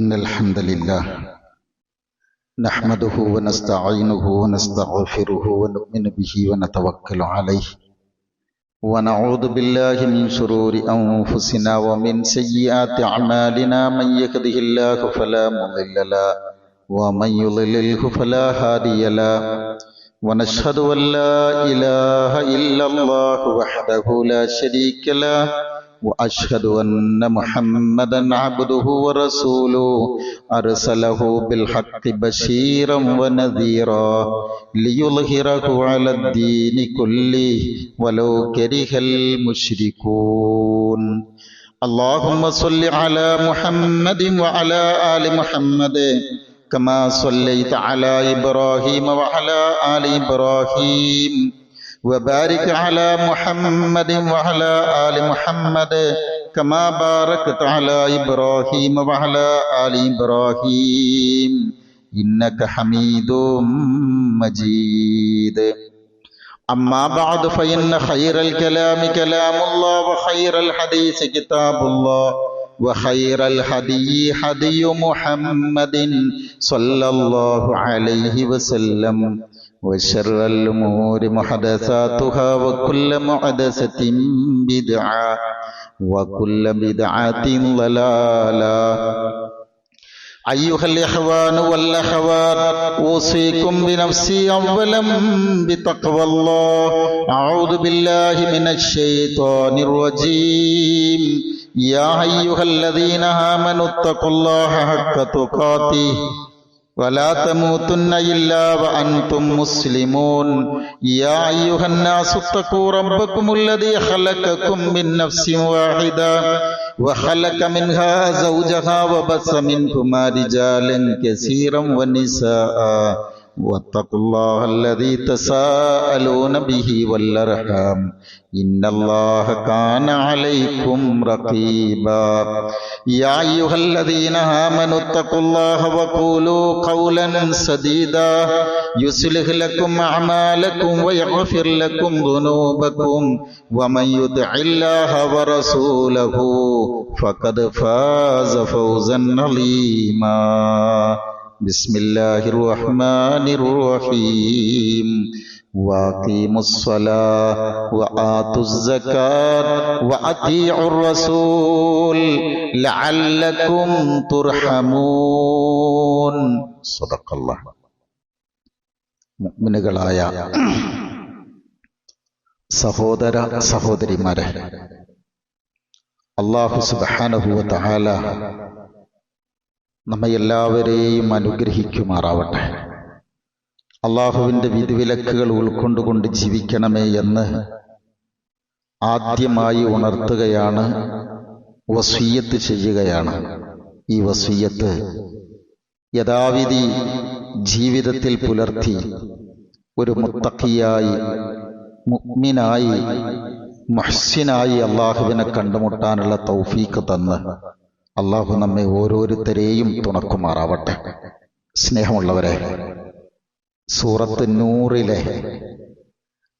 إن الحمد لله نحمده ونستعينه ونستغفره ونؤمن به ونتوكل عليه ونعوذ بالله من شرور أنفسنا ومن سيئات أعمالنا من يهده الله فلا مضل له ومن يضلله فلا هادي له ونشهد أن لا إله إلا الله وحده لا شريك له وأشهد أن محمدا عبده ورسوله أرسله بالحق بشيرا ونذيرا ليظهره على الدين كله ولو كره المشركون اللهم صل على محمد وعلى آل محمد كما صليت على إبراهيم وعلى آل إبراهيم وبارك على محمد وعلى آل محمد كما باركت على إبراهيم وعلى آل إبراهيم إنك حميد مجيد أما بعد فإن خير الكلام كلام الله وخير الحديث كتاب الله وخير الهدي هدي محمد صلى الله عليه وسلم وشر الأمور محدثاتها وكل محدثة بدعة وكل بدعة ضلالة أيها الإخوان والأخوات أوصيكم بنفسي أولا بتقوى الله أعوذ بالله من الشيطان الرجيم يا أيها الذين آمنوا اتقوا الله حق تقاته ولا تموتن إلا وأنتم مسلمون يا أيها الناس اتقوا ربكم الذي خلقكم من نفس واحدة وخلق منها زوجها وبث منهما رجالا كثيرا ونساء واتقوا الله الذي تساءلون به والأرحام إن الله كان عليكم رقيبا يا أيها الذين آمنوا اتقوا الله وقولوا قولا سديدا يصلح لكم أعمالكم ويغفر لكم ذنوبكم ومن يطع الله ورسوله فقد فاز فوزا عظيما بسم الله الرحمن الرحيم وأقيموا الصلاة وآتوا الزكاة وأطيعوا الرسول لعلكم ترحمون صدق الله. മുഅ്മിനുകളായ സഹോദര സഹോദരിമാരെ, അല്ലാഹു സുബ്ഹാനഹു വ തആല നമ്മെ എല്ലാവരെയും അനുഗ്രഹിക്കുമാറാവട്ടെ. അള്ളാഹുവിൻ്റെ വിധിവിലക്കുകൾ ഉൾക്കൊണ്ടുകൊണ്ട് ജീവിക്കണമേ എന്ന് ആദ്യമായി ഉണർത്തുകയാണ്, വസിയ്യത്ത് ചെയ്യുകയാണ്. ഈ വസിയ്യത്ത് യഥാവിധി ജീവിതത്തിൽ പുലർത്തി ഒരു മുത്തഖിയായി, മുഅ്മിനായി, മുഹ്സിനായി അള്ളാഹുവിനെ കണ്ടുമുട്ടാനുള്ള തൗഫീഖ് തന്ന് അള്ളാഹു നമ്മെ ഓരോരുത്തരെയും തുണക്കുമാറാവട്ടെ. സ്നേഹമുള്ളവരെ, സൂറത്ത് നൂറിലെ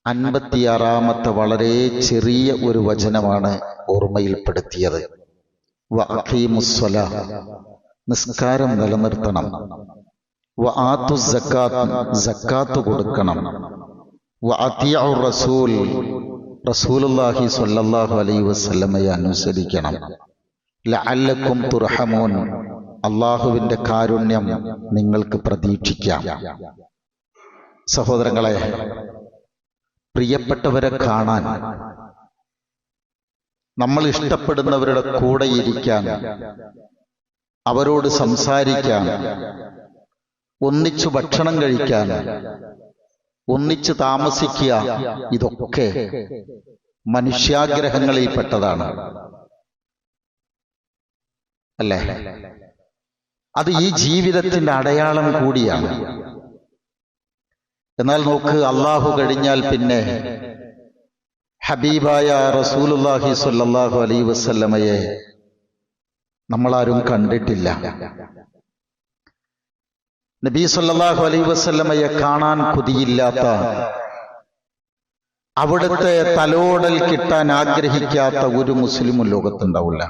56-ാമത്തെ വളരെ ചെറിയ ഒരു വചനമാണ് ഓർമ്മയിൽപ്പെടുത്തിയത്. വഅഖീമുസ്സലാ, നിസ്കാരം നിലനിർത്തണം. വആതു സക്കാത്ത്, സക്കാത്ത് കൊടുക്കണം. വഅതിഉർ റസൂൽ, റസൂലുള്ളാഹി സ്വല്ലല്ലാഹു അലൈഹി വസല്ലമയെ അനുസരിക്കണം. ലഅല്ലക്കും തുർഹമൂൻ, അള്ളാഹുവിൻ്റെ കാരുണ്യം നിങ്ങൾക്ക് പ്രതീക്ഷിക്കാം. സഹോദരങ്ങളെ, പ്രിയപ്പെട്ടവരെ കാണാൻ, നമ്മൾ ഇഷ്ടപ്പെടുന്നവരുടെ കൂടെ ഇരിക്കാൻ, അവരോട് സംസാരിക്കാൻ, ഒന്നിച്ചു ഭക്ഷണം കഴിക്കാൻ, ഒന്നിച്ചു താമസിക്കുക, ഇതൊക്കെ മനുഷ്യാഗ്രഹങ്ങളിൽപ്പെട്ടതാണ് അല്ലേ? അത് ഈ ജീവിതത്തിന്റെ അടയാളം കൂടിയാണ്. എന്നാൽ നോക്ക്, അള്ളാഹു കഴിഞ്ഞാൽ പിന്നെ ഹബീബായ റസൂലുള്ളാഹി സ്വല്ലല്ലാഹു അലൈഹി വസല്ലമയെ നമ്മളാരും കണ്ടിട്ടില്ല. നബി സല്ലല്ലാഹു അലൈഹി വസല്ലമയെ കാണാൻ കൊതിയില്ലാത്ത, അവിടുത്തെ തലോടൽ കിട്ടാൻ ആഗ്രഹിക്കാത്ത ഒരു മുസ്ലിമും ലോകത്തുണ്ടാവില്ല.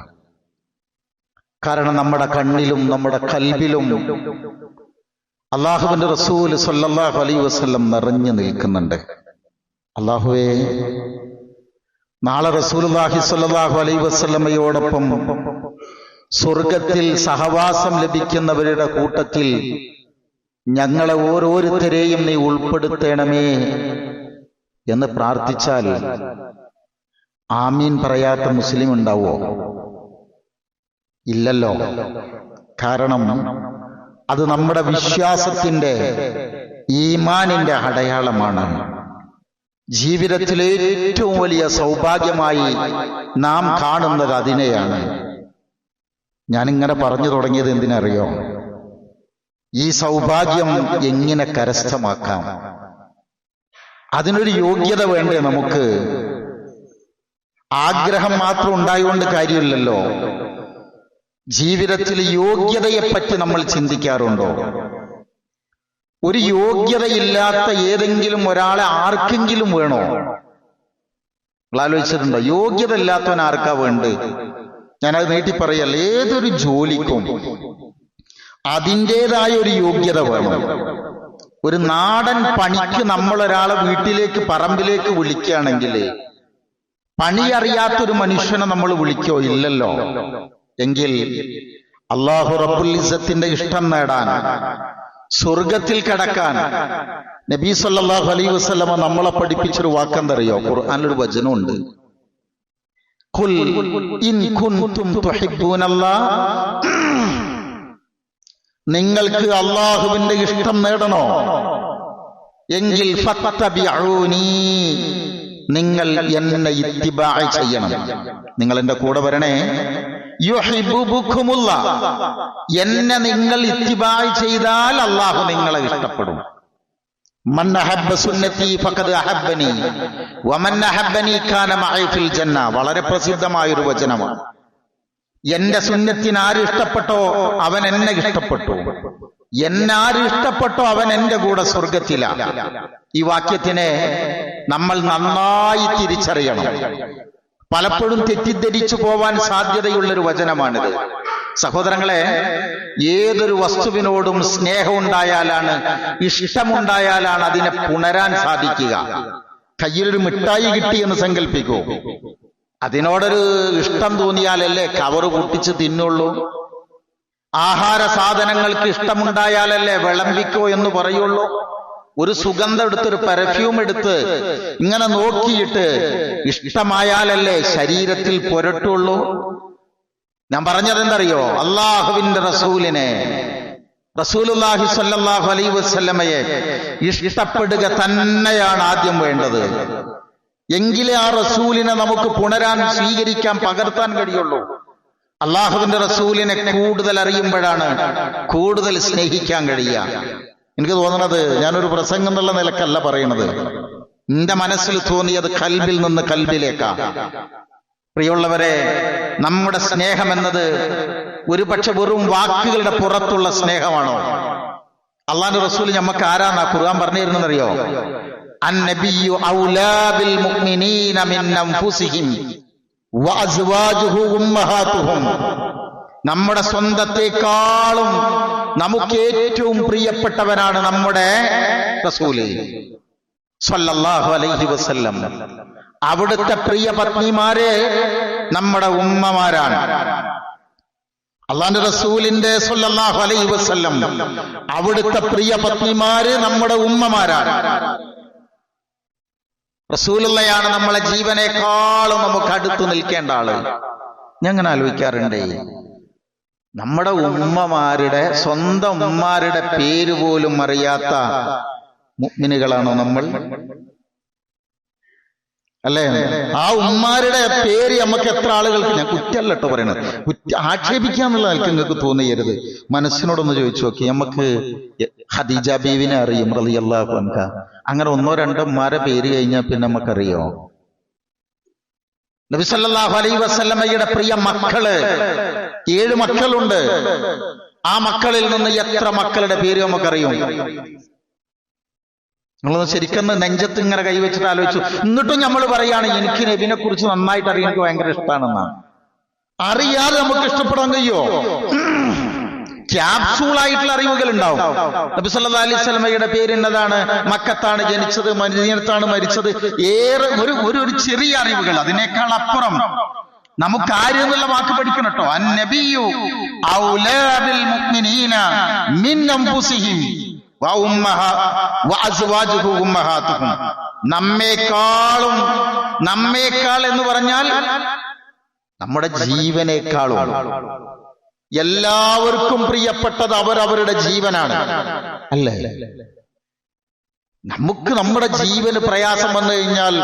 കാരണം നമ്മുടെ കണ്ണിലും നമ്മുടെ കൽബിലും അള്ളാഹുവിന്റെ റസൂൽ സ്വല്ലല്ലാഹു അലൈഹി വസല്ലം നിറഞ്ഞു നിൽക്കുന്നുണ്ട്. അള്ളാഹുവേ, നാളെ റസൂലുള്ളാഹി സ്വല്ലല്ലാഹു അലൈഹി വസല്ലമയോടൊപ്പം സ്വർഗത്തിൽ സഹവാസം ലഭിക്കുന്നവരുടെ കൂട്ടത്തിൽ ഞങ്ങളെ ഓരോരുത്തരെയും നീ ഉൾപ്പെടുത്തണമേ എന്ന് പ്രാർത്ഥിച്ചാൽ ആമീൻ പറയാത്ത മുസ്ലിം ഉണ്ടാവോ? ഇല്ലല്ലോ. കാരണം അത് നമ്മുടെ വിശ്വാസത്തിന്റെ, ഈമാനിന്റെ അടയാളമാണ്. ജീവിതത്തിലെ ഏറ്റവും വലിയ സൗഭാഗ്യമായി നാം കാണുന്നത് അതിനെയാണ്. ഞാനിങ്ങനെ പറഞ്ഞു തുടങ്ങിയത് എന്തിനറിയോ? ഈ സൗഭാഗ്യം എങ്ങനെ കരസ്ഥമാക്കാം? അതിനൊരു യോഗ്യത വേണ്ടേ നമുക്ക്? ആഗ്രഹം മാത്രം ഉണ്ടായതുകൊണ്ട് കാര്യമില്ലല്ലോ. ജീവിതത്തിൽ യോഗ്യതയെപ്പറ്റി നമ്മൾ ചിന്തിക്കാറുണ്ടോ? ഒരു യോഗ്യതയില്ലാത്ത ഏതെങ്കിലും ഒരാളെ ആർക്കെങ്കിലും വേണോ? നിങ്ങൾ ആലോചിച്ചിട്ടുണ്ടോ? യോഗ്യത ഇല്ലാത്തവൻ ആർക്കാ വേണ്ടത്? ഞാനത് നീട്ടി പറയല്ല. ഏതൊരു ജോലിക്കും അതിൻ്റെതായ ഒരു യോഗ്യത വേണം. ഒരു നാടൻ പണിക്ക് നമ്മളൊരാളെ വീട്ടിലേക്ക്, പറമ്പിലേക്ക് വിളിക്കുകയാണെങ്കിൽ പണി അറിയാത്തൊരു മനുഷ്യനെ നമ്മൾ വിളിക്കോ? ഇല്ലല്ലോ. എങ്കിൽ അല്ലാഹു റബ്ബുൽ ഇസ്സത്തിന്റെ ഇഷ്ടം നേടാൻ, സ്വർഗത്തിൽ കടക്കാൻ നബി സല്ലല്ലാഹു അലൈഹി വസല്ലമ നമ്മളെ പഠിപ്പിച്ചൊരു വാക്കെന്തറിയോ? ഖുർആനിലൊരു വചനമുണ്ട്. ഖുൽ ഇൻ കുൻതും തുഹിബ്ബൂനല്ലാഹ്, നിങ്ങൾക്ക് അള്ളാഹുവിന്റെ ഇഷ്ടം നേടണോ എങ്കിൽ ഫത്തബിഊനി, നിങ്ങൾ എന്നെ ഇത്തിബാ ചെയ്യണം. നിങ്ങൾ എന്റെ കൂടെ വരണേ. യുഹിബ്ബുകുമുല്ലാഹ്, എന്നെ നിങ്ങൾ ഇത്തിബാ ചെയ്താൽ അള്ളാഹു നിങ്ങളെ ഇഷ്ടപ്പെടും. മൻ അഹബ്ബ സുന്നതി ഫഖദ് അഹബ്ബനി വമൻ അഹബ്ബനി കാന മഅി ഫിൽ ജന്ന. വളരെ പ്രസിദ്ധമായൊരു വചനമാണ്. എന്റെ സുന്നത്തിന് ആര് ഇഷ്ടപ്പെട്ടോ അവൻ എന്നെ ഇഷ്ടപ്പെട്ടു, എന്നാര് ഇഷ്ടപ്പെട്ടോ അവൻ എന്റെ കൂടെ സ്വർഗത്തിലാണ്. ഈ വാക്യത്തിനെ നമ്മൾ നന്നായി തിരിച്ചറിയണം. പലപ്പോഴും തെറ്റിദ്ധരിച്ചു പോവാൻ സാധ്യതയുള്ളൊരു വചനമാണിത്. സഹോദരങ്ങളെ, ഏതൊരു വസ്തുവിനോടും സ്നേഹമുണ്ടായാലാണ്, ഇഷ്ടമുണ്ടായാലാണ് അതിനെ പുണരാൻ സാധിക്കുക. കയ്യിലൊരു മിഠായി കിട്ടിയെന്ന് സങ്കല്പിക്കൂ. അതിനോടൊരു ഇഷ്ടം തോന്നിയാലല്ലേ കവറ് പൊട്ടിച്ച് തിന്നുള്ളൂ. ആഹാര സാധനങ്ങൾക്ക് ഇഷ്ടമുണ്ടായാലല്ലേ വിളമ്പിക്കോ എന്ന് പറയുള്ളൂ. ഒരു സുഗന്ധം എടുത്തൊരു പെർഫ്യൂം എടുത്ത് ഇങ്ങനെ നോക്കിയിട്ട് ഇഷ്ടമായാലല്ലേ ശരീരത്തിൽ പുരട്ടുള്ളൂ. ഞാൻ പറഞ്ഞതെന്തറിയോ? അള്ളാഹുവിന്റെ റസൂലിനെ, റസൂലുള്ളാഹി സ്വല്ലല്ലാഹു അലൈഹി വസല്ലമയെ ഇഷ്ടപ്പെടുക തന്നെയാണ് ആദ്യം വേണ്ടത്. എങ്കിലേ ആ റസൂലിനെ നമുക്ക് പുണരാൻ, സ്വീകരിക്കാൻ, പകർത്താൻ കഴിയുള്ളൂ. അള്ളാഹുവിന്റെ റസൂലിനെ കൂടുതൽ അറിയുമ്പോഴാണ് കൂടുതൽ സ്നേഹിക്കാൻ കഴിയുക. എനിക്ക് തോന്നുന്നത്, ഞാനൊരു പ്രസംഗം എന്നുള്ള നിലക്കല്ല പറയണത്, എന്റെ മനസ്സിൽ തോന്നിയത് കൽബിൽ നിന്ന് കൽബിലേക്കാ. പ്രിയമുള്ളവരെ, നമ്മുടെ സ്നേഹം എന്നത് ഒരു പക്ഷെ വെറും വാക്കുകളുടെ പുറത്തുള്ള സ്നേഹമാണോ? അള്ളാഹുവിന്റെ റസൂൽ നമുക്ക് ആരാന്നാ ഖുർആൻ പറഞ്ഞു തരുന്നറിയോ? അന്നബിയ്യു ഔലാ ബിൽ മുഅ്മിനീന മിൻ അൻഫുസിഹിം വഅസ്വാജുഹു ഉമ്മഹാതുഹും. നമ്മുടെ സ്വന്തത്തെക്കാളും നമുക്ക് ഏറ്റവും പ്രിയപ്പെട്ടവനാണ് നമ്മുടെ റസൂല് സ്വല്ലല്ലാഹു അലൈഹി വസല്ലം. അവിടുത്തെ പ്രിയ പത്നിമാരെ നമ്മുടെ ഉമ്മമാരാണ്. അള്ളാഹുവിന്റെ റസൂലിന്റെ സ്വല്ലല്ലാഹു അലൈഹി വസല്ലം അവിടുത്തെ പ്രിയ പത്നിമാര് നമ്മുടെ ഉമ്മമാരാണ്. റസൂലുള്ളയാണ് നമ്മളെ ജീവനേക്കാളും നമുക്ക് അടുത്ത് നിൽക്കേണ്ട ആള്. ഞാൻ അങ്ങനെ ആലോചിക്കാറുണ്ടേ, നമ്മുടെ ഉമ്മമാരുടെ, സ്വന്തം ഉമ്മമാരുടെ പേര് പോലും അറിയാത്ത മുഅ്മിനുകളാണോ നമ്മൾ? അല്ലേ? ആ ഉമ്മാരുടെ പേര് നമുക്ക് എത്ര ആളുകൾക്ക്, ഞാൻ കുറ്റല്ല കേട്ടോ പറയണത്, ആക്ഷേപിക്കാന്നുള്ള ആൾക്ക് നിങ്ങൾക്ക് തോന്നിയരുത്. മനസ്സിനോടൊന്ന് ചോദിച്ചു നോക്കി. നമുക്ക് ഖദീജ ബീവിനെ അറിയും റളിയല്ലാഹു അൻഹ. അങ്ങനെ ഒന്നോ രണ്ടോ ഉമ്മാരെ പേര് കഴിഞ്ഞാൽ പിന്നെ നമുക്കറിയോ? നബി സല്ലല്ലാഹു അലൈഹി വസല്ലമയുടെ പ്രിയ മക്കള് 7 മക്കളുണ്ട്. ആ മക്കളിൽ നിന്ന് എത്ര മക്കളുടെ പേര് നമുക്കറിയും? നിങ്ങളൊന്ന് ശരിക്കും നെഞ്ചത്ത് ഇങ്ങനെ കൈവച്ചിട്ട് ആലോചിച്ചു. എന്നിട്ടും നമ്മൾ പറയാണ് എനിക്ക് നബിനെ കുറിച്ച് നന്നായിട്ട് അറിയാൻ, എനിക്ക് ഭയങ്കര ഇഷ്ടമാണെന്നാണ്. അറിയാതെ നമുക്ക് ഇഷ്ടപ്പെടാൻ കഴിയോ? ക്യാപ്സൂളായിട്ടുള്ള അറിവുകൾ ഉണ്ടാവും. നബി സല്ലല്ലാഹു അലൈഹി വസല്ലമയുടെ പേര് എന്നതാണ്, മക്കത്താണ് ജനിച്ചത്, മദീനത്താണ് മരിച്ചത്, ഏറെ ഒരു ചെറിയ അറിവുകൾ. അതിനേക്കാൾ അപ്പുറം നമുക്ക് ആര് എന്നുള്ള വാക്ക് പഠിക്കണം കേട്ടോ. അന്നബിയു ഔലാ ബിൽ മുഅ്മിനീന മിൻ അൻഫുസിഹിം വഅസ്വാജുഹു ഉമ്മഹാതുഹും. നമ്മേക്കാൾ എന്ന് പറഞ്ഞാൽ നമ്മുടെ ജീവനേക്കാളും എല്ലാവർക്കും പ്രിയപ്പെട്ടത് അവരവരുടെ ജീവനാണ്, അല്ലേ? നമുക്ക് നമ്മുടെ ജീവന് പ്രയാസം വന്നു കഴിഞ്ഞാൽ,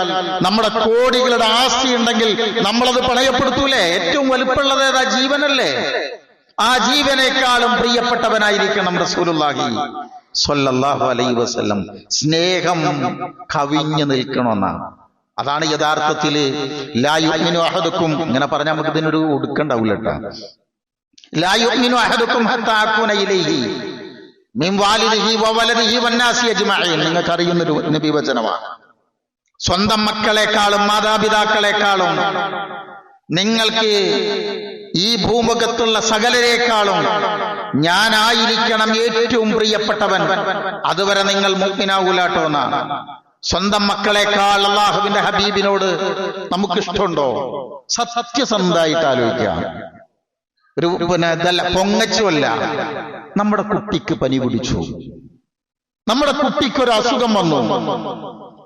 നമ്മുടെ കോടികളുടെ ആസ്തി ഉണ്ടെങ്കിൽ നമ്മളത് പണയപ്പെടുത്തൂലേ? ഏറ്റവും വലുപ്പമുള്ളത് ഏതാ? ജീവനല്ലേ? ആ ജീവനേക്കാളും പ്രിയപ്പെട്ടവനായിരിക്കണം റസൂലുള്ളാഹി സ്വല്ലല്ലാഹു അലൈഹി വസല്ലം. സ്നേഹം കവിഞ്ഞു നിൽക്കണമെന്നാണ്. അതാണ് യഥാർത്ഥത്തില് ലാ യുഅ്മിനു അഹദുക്കും. ഇങ്ങനെ പറഞ്ഞാൽ നമുക്ക് ഇതിനൊരു ഒടുക്കണ്ടാവില്ല കേട്ടോ. ലാ യുഅ്മിനു അഹദുക്കും ഹത്താ അകൂന ഇലൈഹി മിൻ വാലിദിഹി വവലദിഹി വന്നാസി അജ്മഈൻ. നിങ്ങൾക്ക് അറിയുന്നൊരു നബി വചനമാണ്. സ്വന്തം മക്കളെക്കാളും മാതാപിതാക്കളെക്കാളും നിങ്ങൾക്ക് ഈ ഭൂമുഖത്തുള്ള സകലരെക്കാളും ഞാനായിരിക്കണം ഏറ്റവും പ്രിയപ്പെട്ടവൻ. അതുവരെ നിങ്ങൾ മുഅ്മിനാവൂലാട്ടോ എന്നാണ്. സ്വന്തം മക്കളെക്കാൾ അല്ലാഹുവിന്റെ ഹബീബിനോട് നമുക്കിഷ്ടമുണ്ടോ? സത്യസന്ധമായിട്ട് ആലോചിക്കാം. ഒരു ഇതല്ല, പൊങ്ങച്ചുമല്ല. നമ്മുടെ കുട്ടിക്ക് പനി പിടിച്ചു, നമ്മുടെ കുട്ടിക്ക് ഒരു അസുഖം വന്നു,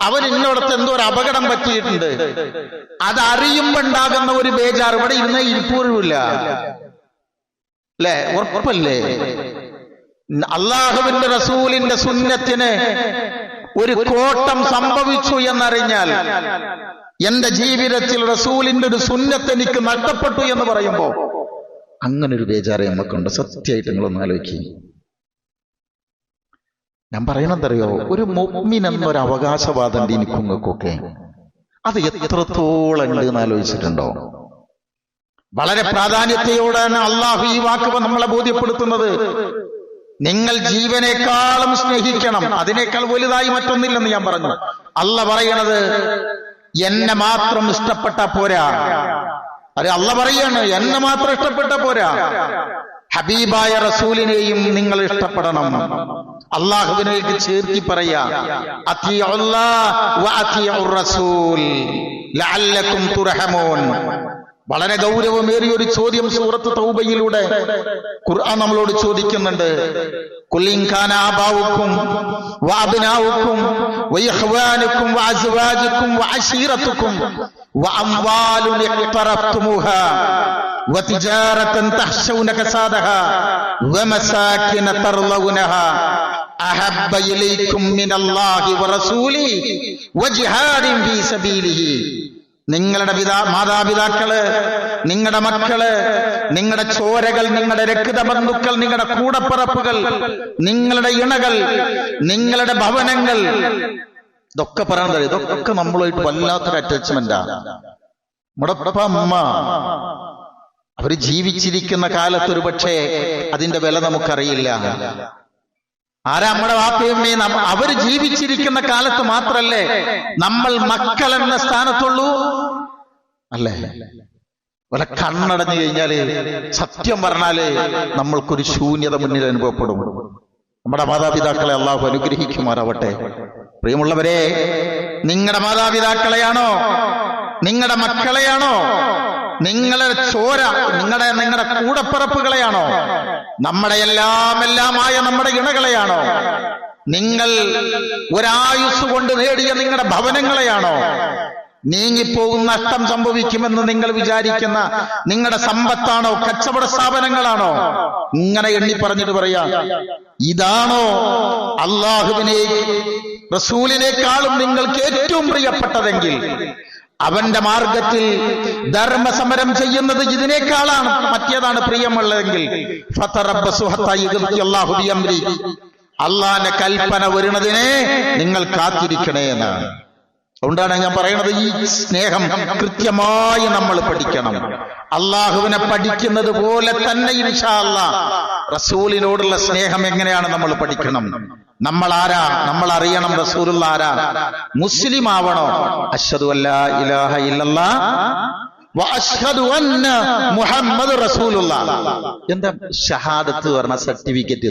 അവൻ ഇന്നോടത്ത് എന്തോ ഒരു അപകടം പറ്റിയിട്ടുണ്ട്, അതറിയുമ്പോ ഉണ്ടാകുന്ന ഒരു ബേജാർ ഇവിടെ ഇരുന്ന് ഇരിപ്പോഴുമില്ല, അല്ലേ? ഉറപ്പല്ലേ? അള്ളാഹുവിന്റെ റസൂലിന്റെ സുന്നത്തിന് ഒരു കോട്ടം സംഭവിച്ചു എന്നറിഞ്ഞാൽ, എന്റെ ജീവിതത്തിൽ റസൂലിന്റെ ഒരു സുന്നത്ത് എനിക്ക് നഷ്ടപ്പെട്ടു എന്ന് പറയുമ്പോ അങ്ങനെ ഒരു ബേജാറ് നമുക്കുണ്ട്. സത്യമായിട്ട് നിങ്ങളൊന്ന് ആലോചിക്കുക. ഞാൻ പറയണെന്തറിയോ, ഒരു മുഅ്മിൻ എന്നൊരു അവകാശവാദം ഉണ്ട് എനിക്കുങ്ങൾക്കൊക്കെ. അത് എത്രത്തോളം ഉണ്ട് എന്ന് ആലോചിച്ചിട്ടുണ്ടോ? വളരെ പ്രാധാന്യത്തോടാണ് അള്ളാഹു ഈ വാക്ക് നമ്മളെ ബോധ്യപ്പെടുത്തുന്നത്. നിങ്ങൾ ജീവനേക്കാളും സ്നേഹിക്കണം. അതിനേക്കാൾ വലുതായി മറ്റൊന്നില്ലെന്ന് ഞാൻ പറഞ്ഞു. അള്ളാഹ് പറയണത് എന്നെ മാത്രം ഇഷ്ടപ്പെട്ട പോരാ. അള്ളാഹ് പറയാണ് എന്നെ മാത്രം ഇഷ്ടപ്പെട്ട പോരാ, ഹബീബായ റസൂലിനെയും നിങ്ങൾ ഇഷ്ടപ്പെടണം. അള്ളാഹുവിനേക്ക് ചേർത്തി പറയാ, അത്തിഉല്ലാഹ് വ അത്തിഉർ റസൂൽ ലഅല്ലകും തുർഹമൂൻ. വളരെ ഗൗരവമേറിയ ഒരു ചോദ്യം സൂറത്ത് തൗബയിലൂടെ ഖുർആൻ നമ്മളോട് ചോദിക്കുന്നുണ്ട്. ഖുൽ ഇൻ കാന ആബാഉക്കും വഅബ്നാഉക്കും വഇഖ്വാനുക്കും വഅസ്വാജുക്കും വഅശീറത്തുക്കും വഅംവാലുൻ ഇഖ്തറഫ്തുമുഹാ വതിജാറതൻ തഖ്ശൗന കസാദഹാ വമസാകിന തർളൗനഹാ അഹബ്ബ ഇലൈക്കും മിനല്ലാഹി വറസൂലിഹി വജിഹാദിൻ ഫീ സബീലിഹി. നിങ്ങളുടെ മാതാപിതാക്കള്, നിങ്ങളുടെ മക്കള്, നിങ്ങളുടെ ചോരകൾ, നിങ്ങളുടെ രക്തബന്ധുക്കൾ, നിങ്ങളുടെ കൂടപ്പിറപ്പുകൾ, നിങ്ങളുടെ ഇണകൾ, നിങ്ങളുടെ ഭവനങ്ങൾ, ഇതൊക്കെ പറയണത്, ഇതൊക്കെ നമ്മളുമായിട്ട് വല്ലാത്തൊരു അറ്റാച്ച്മെന്റാ. നമ്മുടെ അമ്മ അവര് ജീവിച്ചിരിക്കുന്ന കാലത്തൊരു പക്ഷേ അതിന്റെ വില നമുക്കറിയില്ല. ആരാ? നമ്മുടെ വാപ്പയമ്മേ. അവര് ജീവിച്ചിരിക്കുന്ന കാലത്ത് മാത്രല്ലേ നമ്മൾ മക്കൾ എന്ന സ്ഥാനത്തുള്ളൂ, അല്ലേ? വല്ല കണ്ണടഞ്ഞു കഴിഞ്ഞാല് സത്യം പറഞ്ഞാല് നമ്മൾക്കൊരു ശൂന്യത മുന്നിൽ അനുഭവപ്പെടും. നമ്മുടെ മാതാപിതാക്കളെ അള്ളാഹു അനുഗ്രഹിക്കുമാറാവട്ടെ. പ്രിയമുള്ളവരെ, നിങ്ങളുടെ മാതാപിതാക്കളെയാണോ, നിങ്ങളുടെ മക്കളെയാണോ, നിങ്ങളുടെ ചോര, നിങ്ങളുടെ കൂടപ്പിറപ്പുകളെയാണോ, നമ്മുടെ എല്ലാമായ നമ്മുടെ ഇണകളെയാണോ, നിങ്ങൾ ഒരായുസ് കൊണ്ട് നേടിയ നിങ്ങളുടെ ഭവനങ്ങളെയാണോ, നീങ്ങിപ്പോകുന്ന നഷ്ടം സംഭവിക്കുമെന്ന് നിങ്ങൾ വിചാരിക്കുന്ന നിങ്ങളുടെ സമ്പത്താണോ, കച്ചവട സ്ഥാപനങ്ങളാണോ? ഇങ്ങനെ എണ്ണി പറഞ്ഞിട്ട് പറയാ, ഇതാണോ അള്ളാഹുവിനെ റസൂലിനേക്കാളും നിങ്ങൾക്ക് ഏറ്റവും പ്രിയപ്പെട്ടതെങ്കിൽ അവന്റെ മാർഗത്തിൽ ധർമ്മസമരം ചെയ്യുന്നത് ഇതിനേക്കാളാണ്, മറ്റേതാണ് പ്രിയമുള്ളതെങ്കിൽ അള്ളാന്റെ കൽപ്പന വരുന്നതിനെ നിങ്ങൾ കാത്തിരിക്കണേ എന്നാണ്. അതുകൊണ്ടാണ് ഞാൻ പറയുന്നത്, ഈ സ്നേഹം കൃത്യമായി നമ്മൾ പഠിക്കണം. അള്ളാഹുവിനെ പഠിക്കുന്നത് പോലെ തന്നെ ഇൻഷാ അല്ലാഹ് റസൂലിനോടുള്ള സ്നേഹം എങ്ങനെയാണ് നമ്മൾ പഠിക്കണം. നമ്മൾ ആരാ? നമ്മൾ അറിയണം റസൂലുള്ള ആരാ. മുസ്ലിം ആവണോ? അശ്ഹദു അല്ലാ ഇലാഹ ഇല്ലല്ലാഹ് വഅശ്ഹദു അന്ന മുഹമ്മദ് റസൂലുള്ളാഹ്. എന്താ ഷഹാദത്ത് പറഞ്ഞ സർട്ടിഫിക്കറ്റ്?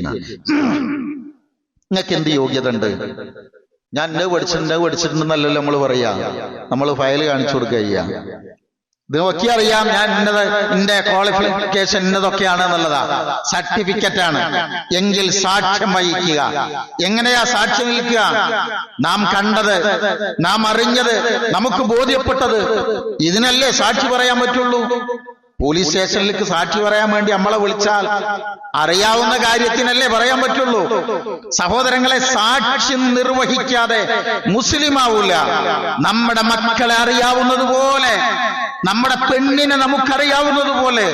നിങ്ങൾക്ക് എന്ത് യോഗ്യത ഉണ്ട്? ഞാൻ ഇന്നത് പഠിച്ചിട്ടുണ്ടെന്നല്ലല്ലോ നമ്മൾ പറയാ. നമ്മൾ ഫയൽ കാണിച്ചു കൊടുക്കുക ചെയ്യാ. ഇതൊക്കെ അറിയാം, ഞാൻ എന്റെ ക്വാളിഫിക്കേഷൻ ഇന്നതൊക്കെയാണ് എന്നുള്ളതാ, സർട്ടിഫിക്കറ്റ് ആണ്. എങ്കിൽ സാക്ഷ്യം വഹിക്കുക. എങ്ങനെയാ സാക്ഷ്യം വഹിക്കുക? നാം കണ്ടത്, നാം അറിഞ്ഞത്, നമുക്ക് ബോധ്യപ്പെട്ടത്, ഇതിനല്ലേ സാക്ഷി പറയാൻ പറ്റുള്ളൂ. പോലീസ് സ്റ്റേഷനിലേക്ക് സാക്ഷി പറയാൻ വേണ്ടി നമ്മളെ വിളിച്ചാൽ അറിയാവുന്ന കാര്യത്തിനല്ലേ പറയാൻ പറ്റുള്ളൂ. സഹോദരങ്ങളെ, സാക്ഷ്യം നിർവഹിക്കാതെ മുസ്ലിം ആവൂല. നമ്മുടെ മക്കളെ അറിയാവുന്നതുപോലെ, നമ്മുടെ പെണ്ണിനെ നമുക്കറിയാവുന്നതുപോലെ,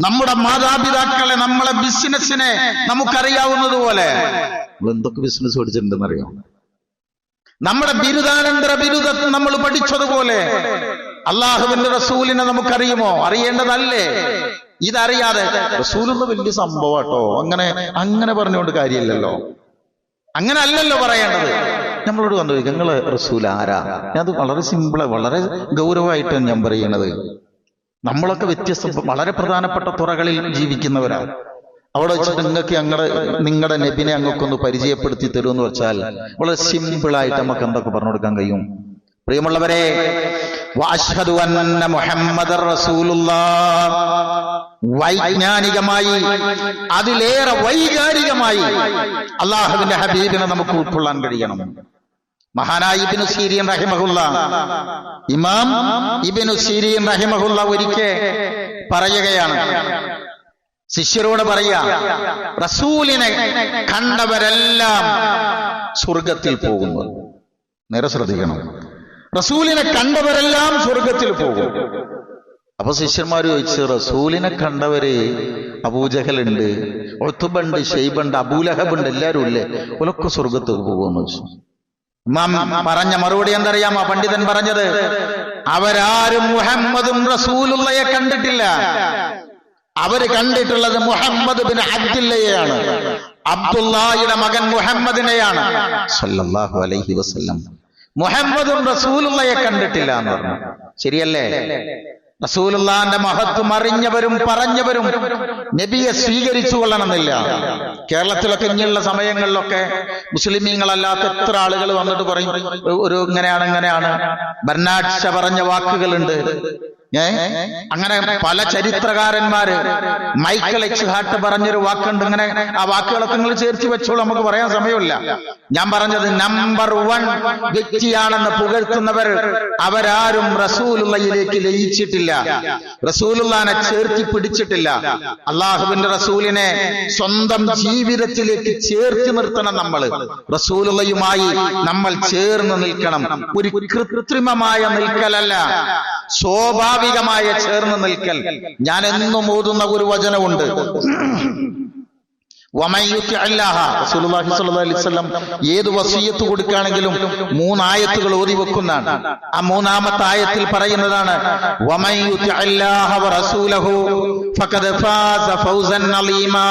നമ്മുടെ മാതാപിതാക്കളെ, നമ്മളെ ബിസിനസിനെ നമുക്കറിയാവുന്നതുപോലെ. നമ്മൾ എന്തൊക്കെ ബിസിനസ് പഠിച്ചിട്ടുണ്ടെന്നറിയാം. നമ്മുടെ ബിരുദാനന്തര ബിരുദം നമ്മൾ പഠിച്ചതുപോലെ അള്ളാഹുവിന്റെ റസൂലിനെ നമുക്കറിയുമോ? അറിയേണ്ടതല്ലേ? ഇതറിയാതെ റസൂലെന്ന് വലിയ സംഭവട്ടോ അങ്ങനെ പറഞ്ഞുകൊണ്ട് കാര്യമില്ലല്ലോ. അങ്ങനെ അല്ലല്ലോ പറയേണ്ടത്. നമ്മളോട് വന്നു നിങ്ങള് റസൂൽ ആരാ? അത് വളരെ സിമ്പിള്, വളരെ ഗൗരവമായിട്ടാണ് ഞാൻ പറയുന്നത്. നമ്മളൊക്കെ വ്യത്യസ്ത വളരെ പ്രധാനപ്പെട്ട തുറകളിൽ ജീവിക്കുന്നവരാണ്. അവിടെ വെച്ചിട്ട് നിങ്ങളുടെ നബിനെ അങ്ങൊക്കൊന്ന് പരിചയപ്പെടുത്തി തരുമെന്ന് വെച്ചാൽ വളരെ സിമ്പിളായിട്ട് നമുക്ക് എന്തൊക്കെ പറഞ്ഞു കൊടുക്കാൻ കഴിയും. പ്രിയമുള്ളവരെ, വഅശ്ഹദു അന്ന മുഹമ്മദർ റസൂലുള്ളാഹ്, വൈജ്ഞാനികമായി അതിലേറെ വൈകാരികമായി അള്ളാഹുവിന്റെ ഹബീബിനെ നമുക്ക് ഉൾക്കൊള്ളാൻ കഴിയണം. മഹാനായ ഇബ്നു സീരീൻ റഹിമഹുല്ലാഹ്, ഇമാം ഇബ്നു സീരീൻ റഹിമഹുല്ലാഹ് ഒരിക്കൽ പറയുകയാണ്, ശിഷ്യരോട് പറയാ, റസൂലിനെ കണ്ടവരെല്ലാം സ്വർഗത്തിൽ പോകുന്നു. നേരെ ശ്രദ്ധിക്കണം, റസൂലിനെ കണ്ടവരെല്ലാം സ്വർഗത്തിൽ പോകും. അപ്പൊ ശിഷ്യന്മാര് ചോദിച്ചു, റസൂലിനെ കണ്ടവര് അബൂജഹലുണ്ട്, ഉത്ബുണ്ട്, ഷൈബുണ്ട്, അബൂലഹബുണ്ട്, എല്ലാരും ഇല്ലേ, ഒലൊക്കെ സ്വർഗത്തിൽ പോകുമെന്ന് വെച്ചു. ഇമാം പറഞ്ഞ മറുപടി എന്തറിയാമോ? പണ്ഡിതൻ പറഞ്ഞത്, അവരാരും മുഹമ്മദും റസൂലുള്ളയെ കണ്ടിട്ടില്ല. അവര് കണ്ടിട്ടുള്ളത് മുഹമ്മദ് ബിൻ അബ്ദുല്ലയെയാണ്, അബ്ദുല്ലാഹിയുടെ മകൻ മുഹമ്മദിനെയാണ് സല്ലല്ലാഹു അലൈഹി വസല്ലം. മുഹമ്മദും റസൂലുള്ളയെ കണ്ടിട്ടില്ല എന്ന് പറഞ്ഞു. ശരിയല്ലേ? റസൂലുള്ളാന്റെ മഹത്വം അറിഞ്ഞവരും പറഞ്ഞവരും നബിയെ സ്വീകരിച്ചു കൊള്ളണമെന്നില്ല. കേരളത്തിലൊക്കെ ഇങ്ങനെയുള്ള സമയങ്ങളിലൊക്കെ മുസ്ലിമീങ്ങളല്ലാത്ത എത്ര ആളുകൾ വന്നിട്ട് പറയും, ഒരു ഇങ്ങനെയാണ് ബർനാഡ് ഷാ പറഞ്ഞ വാക്കുകളുണ്ട്. അങ്ങനെ പല ചരിത്രകാരന്മാര്, മൈക്കൽ എച്ച് ഹാർട്ട് പറഞ്ഞൊരു വാക്കുണ്ട്. ഇങ്ങനെ ആ വാക്കുകളൊക്കെ നിങ്ങൾ ചേർത്ത് വെച്ചോളൂ, നമുക്ക് പറയാൻ സമയമില്ല. ഞാൻ പറഞ്ഞത്, നമ്പർ 1 വ്യക്തിയാണെന്ന് പുകഴ്ത്തുന്നവർ അവരാരും റസൂലുള്ളയിലേക്ക് ലയിച്ചിട്ടില്ല, റസൂലുള്ളാനെ ചേർത്തി പിടിച്ചിട്ടില്ല. അള്ളാഹുവിന്റെ റസൂലിനെ സ്വന്തം ജീവിതത്തിലേക്ക് ചേർത്ത് നിർത്തണം. നമ്മൾ റസൂലുള്ളയുമായി നമ്മൾ ചേർന്ന് നിൽക്കണം. ഒരു കൃത്രിമമായ നിൽക്കലല്ല, സ്വാഭാവികമായ ചേർന്ന് നിൽക്കൽ. ഞാൻ എന്നും ഓതുന്ന ഒരു വചനമുണ്ട്, റസൂലുള്ളാഹി സ്വല്ലല്ലാഹു അലൈഹി വസല്ലം ഏത് വസിയത്ത് കൊടുക്കുകയാണെങ്കിലും 3 ആയത്തുകൾ ഓതി വെക്കുന്നതാണ്. ആ 3-ാമത്തെ ആയത്തിൽ പറയുന്നതാണ്, വമൻ യുതിഇല്ലാഹ വറസൂലഹു ഫഖദ് ഫാസ ഫൗസൻ അലീമാ.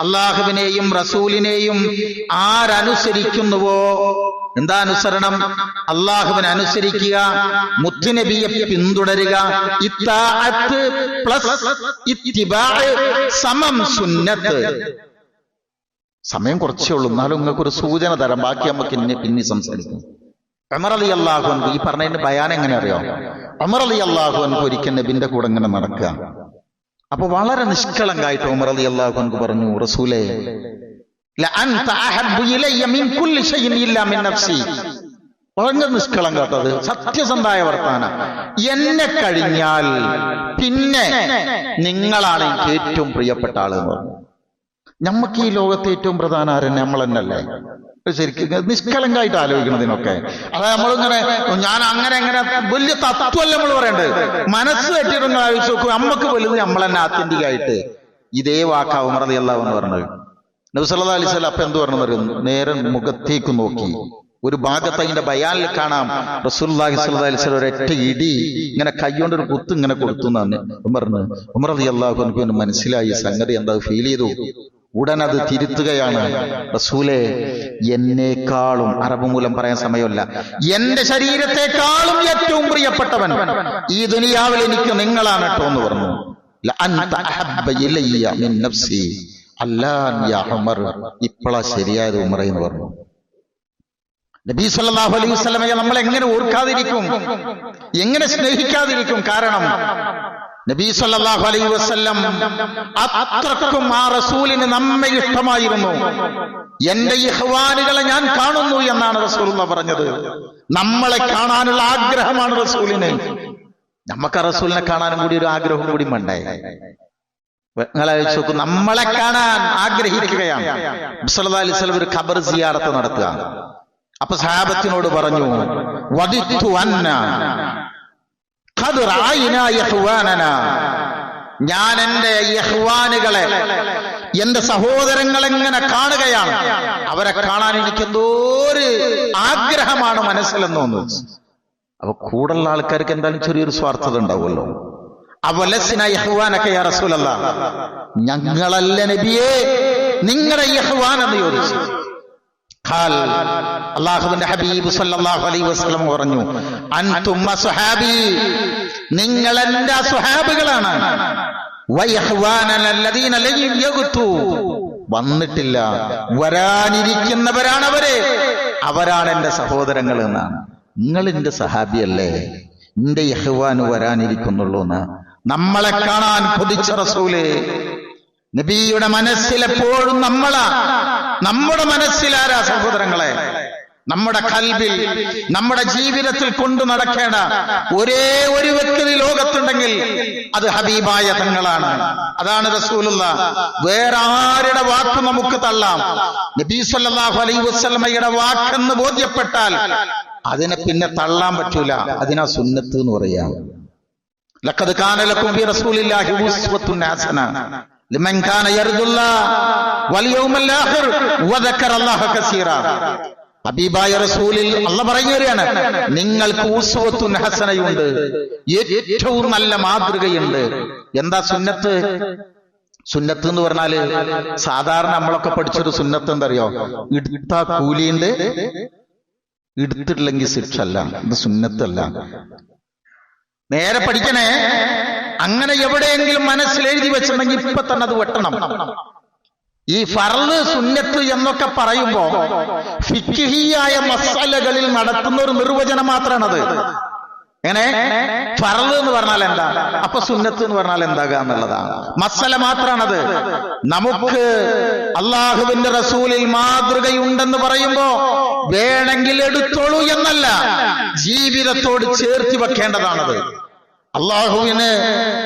അള്ളാഹുവിനെയും റസൂലിനെയും ആരനുസരിക്കുന്നുവോ, എന്താ അനുസരണം? അള്ളാഹുവിനെ അനുസരിക്കുക, മുത്തുനബിയെ പിന്തുടരുക. ഇത്താഅത്ത് പ്ലസ് ഇത്തിബാഅ് സമം സുന്നത്ത്. സമയം കുറച്ചേ ഉള്ളൂ, എന്നാലും നിങ്ങൾക്ക് ഒരു സൂചന തരാം, ബാക്കി നമുക്ക് പിന്നെ സംസാരിക്കും. ഉമർ റളിയല്ലാഹു അൻഹു, ഈ പറഞ്ഞതിന്റെ ബയാൻ എങ്ങനെ അറിയോ? ഉമർ റളിയല്ലാഹു അൻഹു ഒരിക്കൽ നബിന്റെ കൂടെ ഇങ്ങനെ നടക്കുക. അപ്പൊ വളരെ നിഷ്കളങ്കായിട്ട് ഉമർ റളിയല്ലാഹു അൻഹു പറഞ്ഞു, റസൂലേ, ലഅൻത അഹബ്ബു ഇലയ്യ മിൻ കുല്ലി ശൈഇൻ ഇല്ലാ മിൻ നഫ്സി. വളരെ നിഷ്കളങ്കാട്ടത്, സത്യസന്ധമായ വർത്താനം. എന്നെ കഴിഞ്ഞാൽ പിന്നെ നിങ്ങളാണ് എനിക്ക് ഏറ്റവും പ്രിയപ്പെട്ട ആള് എന്ന് പറഞ്ഞു. നമുക്ക് ഈ ലോകത്തെ ഏറ്റവും പ്രധാന ആരെന്നെ? നമ്മൾ തന്നെയല്ലേ? ശരിക്കും നിഷ്കളങ്കായിട്ട് ആലോചിക്കുന്നതിനൊക്കെ. അതായത് നമ്മളിങ്ങനെ ഞാൻ അങ്ങനെ വലിയ തത്വമല്ല നമ്മൾ പറയേണ്ടത്, മനസ്സ് കെട്ടിയിട്ടൊന്ന് ആലോചിച്ച് നോക്കൂ. നമ്മക്ക് വലുത് നമ്മൾ തന്നെ ആത്യന്തികമായിട്ട്. ഇതേ വാക്കാ ഉമർ റളിയല്ലാഹു അൻഹു പറഞ്ഞത്. നബി സല്ലല്ലാഹു അലൈഹി വസല്ലം അപ്പൊ എന്ത് പറഞ്ഞു? നേരെ മുഖത്തേക്ക് നോക്കി. ഒരു ഭാഗത്ത് അതിന്റെ ബയാനിൽ കാണാം, റസൂലുള്ളാഹി സ്വല്ലല്ലാഹു അലൈഹി വസല്ലം ഒരൊറ്റ ഇടി ഇങ്ങനെ കൈകൊണ്ട് ഒരു കുത്ത് ഇങ്ങനെ കൊടുത്തു എന്നാണ് ഉമർ റളിയല്ലാഹു അൻഹു മനസ്സിലായി സംഗതി എന്താ, ഫീൽ ചെയ്തു. ഉടനത് തിരുത്തുകയാണ്. റസൂലേ, എന്നേക്കാളും, അറബ് മൂലം പറയാൻ സമയമല്ല, എന്റെ ശരീരത്തെക്കാളും ഏറ്റവും പ്രിയപ്പെട്ടവൻ ഈ ദുനിയാവിൽ എനിക്ക് നിങ്ങളാണ് കേട്ടോ എന്ന് പറഞ്ഞു. ഇപ്പോഴാ ശരിയായത് ഉമർ എന്ന് പറഞ്ഞു. നബി സല്ലല്ലാഹു അലൈഹി വസല്ലമയെ നമ്മൾ എങ്ങനെ ഓർക്കാതിരിക്കും, എങ്ങനെ സ്നേഹിക്കാതിരിക്കും? കാരണം നബി സല്ലല്ലാഹു അലൈഹി വസല്ലം അത്രക്കും ആ റസൂലിന് നമ്മെ ഇഷ്ടമായിരുന്നു. എന്റെ ഇഖ്വാനുകളെ ഞാൻ കാണുന്നു എന്നാണ് റസൂലുള്ളാഹി പറഞ്ഞത്. നമ്മളെ കാണാനുള്ള ആഗ്രഹമാണ് റസൂലിന്. നമുക്ക് ആ റസൂലിനെ കാണാനും കൂടി ഒരു ആഗ്രഹം കൂടി വേണ്ടേ? നിങ്ങളെ നോക്കൂ, നമ്മളെ കാണാൻ ആഗ്രഹിക്കുകയാണ്. സല്ലല്ലാഹു അലൈഹി വസല്ലം ഒരു ഖബർ സിയാറത്ത് നടത്തുക. അപ്പൊ സഹാബത്തിനോട് പറഞ്ഞു, വദിത്തു അന്ന ഖദ് റഅയ്നാ ഇഖ്വാനനാ, ഞാൻ എന്റെ ഇഖ്വാനുകളെ, എന്റെ സഹോദരങ്ങളെ എങ്ങനെ കാണുകയാണ്. അവരെ കാണാൻ എനിക്ക് എന്തോ ഒരു ആഗ്രഹമാണ് മനസ്സിലെന്ന് തോന്നുന്നു. അപ്പൊ കൂടുള്ള ആൾക്കാർക്ക് എന്തായാലും ചെറിയൊരു സ്വാർത്ഥത ഉണ്ടാവുമല്ലോ. അവലസ്ന ഇഖ്വാനക യാ റസൂലല്ലാഹ്, ഞങ്ങളല്ല നബിയേ നിങ്ങളുടെ ഇഖ്വാൻ എന്ന് ചോദിച്ചു. അല്ലാഹുവിന്റെ ഹബീബ് സല്ലല്ലാഹു അലൈഹി വസല്ലം പറഞ്ഞു, അൻതും അസ്ഹാബി, നിങ്ങൾ എന്റെ സ്വഹാബികളാണ്. വയഹ്വാനന അല്ലദീന ലൻ യഗ്തു, വന്നിട്ടില്ല വരാനിരിക്കുന്നവരാണ് അവരെ, അവരാണ് എന്റെ സഹോദരങ്ങൾ എന്നാണ്. നിങ്ങൾ എന്റെ സഹാബിയല്ലേ, എന്റെ യഹ്വാന് വരാനിരിക്കുന്നുള്ളൂ എന്ന് നമ്മളെ കാണാൻ കൊതിച്ച റസൂലേ. നബിയുടെ മനസ്സിൽ എപ്പോഴും നമ്മുടെ മനസ്സിലാരാ സഹോദരങ്ങളെ? നമ്മുടെ ഖൽബിൽ, നമ്മുടെ ജീവിതത്തിൽ കൊണ്ടു നടക്കേണ്ട ഒരേ ഒരു വ്യക്തി ലോകത്തുണ്ടെങ്കിൽ അത് ഹബീബായ തങ്ങളാണ്. അതാണ് റസൂലുള്ളാഹ്. വേറെ ആരുടെ വാക്ക് നമുക്ക് തള്ളാം. നബി സല്ലല്ലാഹു അലൈഹി വസല്ലമയുടെ വാക്കെന്ന് ബോധ്യപ്പെട്ടാൽ അതിനെ പിന്നെ തള്ളാൻ പറ്റൂല. അതിനാ സുന്നത്ത് എന്ന് പറയാം. ലഖദ് കാന ലക്കും ഫീ റസൂലില്ലാഹി ഉസ്വത്തുൻ ഹസന ലിമൻ കാന യർജുല്ലാഹ വൽ യൗമൽ ആഖിർ വദക്കറല്ലാഹ കസീറാ. ഹബീബായ റസൂലിൽ അല്ലാഹ് പറയുകയാണ്, നിങ്ങൾക്ക് ഉസ്വത്തുൻ ഹസനയുണ്ട്, ഏറ്റവും നല്ല മാതൃകയുണ്ട്. എന്താ സുന്നത്ത്? സുന്നത്ത് എന്ന് പറഞ്ഞാല് സാധാരണ നമ്മളൊക്കെ പഠിച്ചൊരു സുന്നത്ത് എന്തറിയോ? എടുത്താ കൂലിയുണ്ട്, എടുത്തിട്ടില്ലെങ്കിൽ ശിക്ഷ അല്ല. ഇത് സുന്നത്തല്ല. നേരെ പഠിക്കണേ. അങ്ങനെ എവിടെയെങ്കിലും മനസ്സിൽ എഴുതി വെച്ചിട്ടുണ്ടെങ്കിൽ ഇപ്പൊ തന്നെ അത് വെട്ടണം. ഈ ഫർള് സുന്നത്ത് എന്നൊക്കെ പറയുമ്പോ ഫിഖ്ഹിയായ മസലകളിൽ നടത്തുന്ന ഒരു നിർവചനം മാത്രമാണത്. എങ്ങനെ? ഫർള് എന്ന് പറഞ്ഞാൽ എന്താ, അപ്പൊ സുന്നത്ത് എന്ന് പറഞ്ഞാൽ എന്താകാ എന്നുള്ളതാണ്. മസല മാത്രമാണത്. നമുക്ക് അള്ളാഹുവിന്റെ റസൂലിൽ മാതൃകയുണ്ടെന്ന് പറയുമ്പോ വേണമെങ്കിൽ എടുത്തോളൂ എന്നല്ല, ജീവിതത്തോട് ചേർത്തി വെക്കേണ്ടതാണത്. അള്ളാഹുവിന്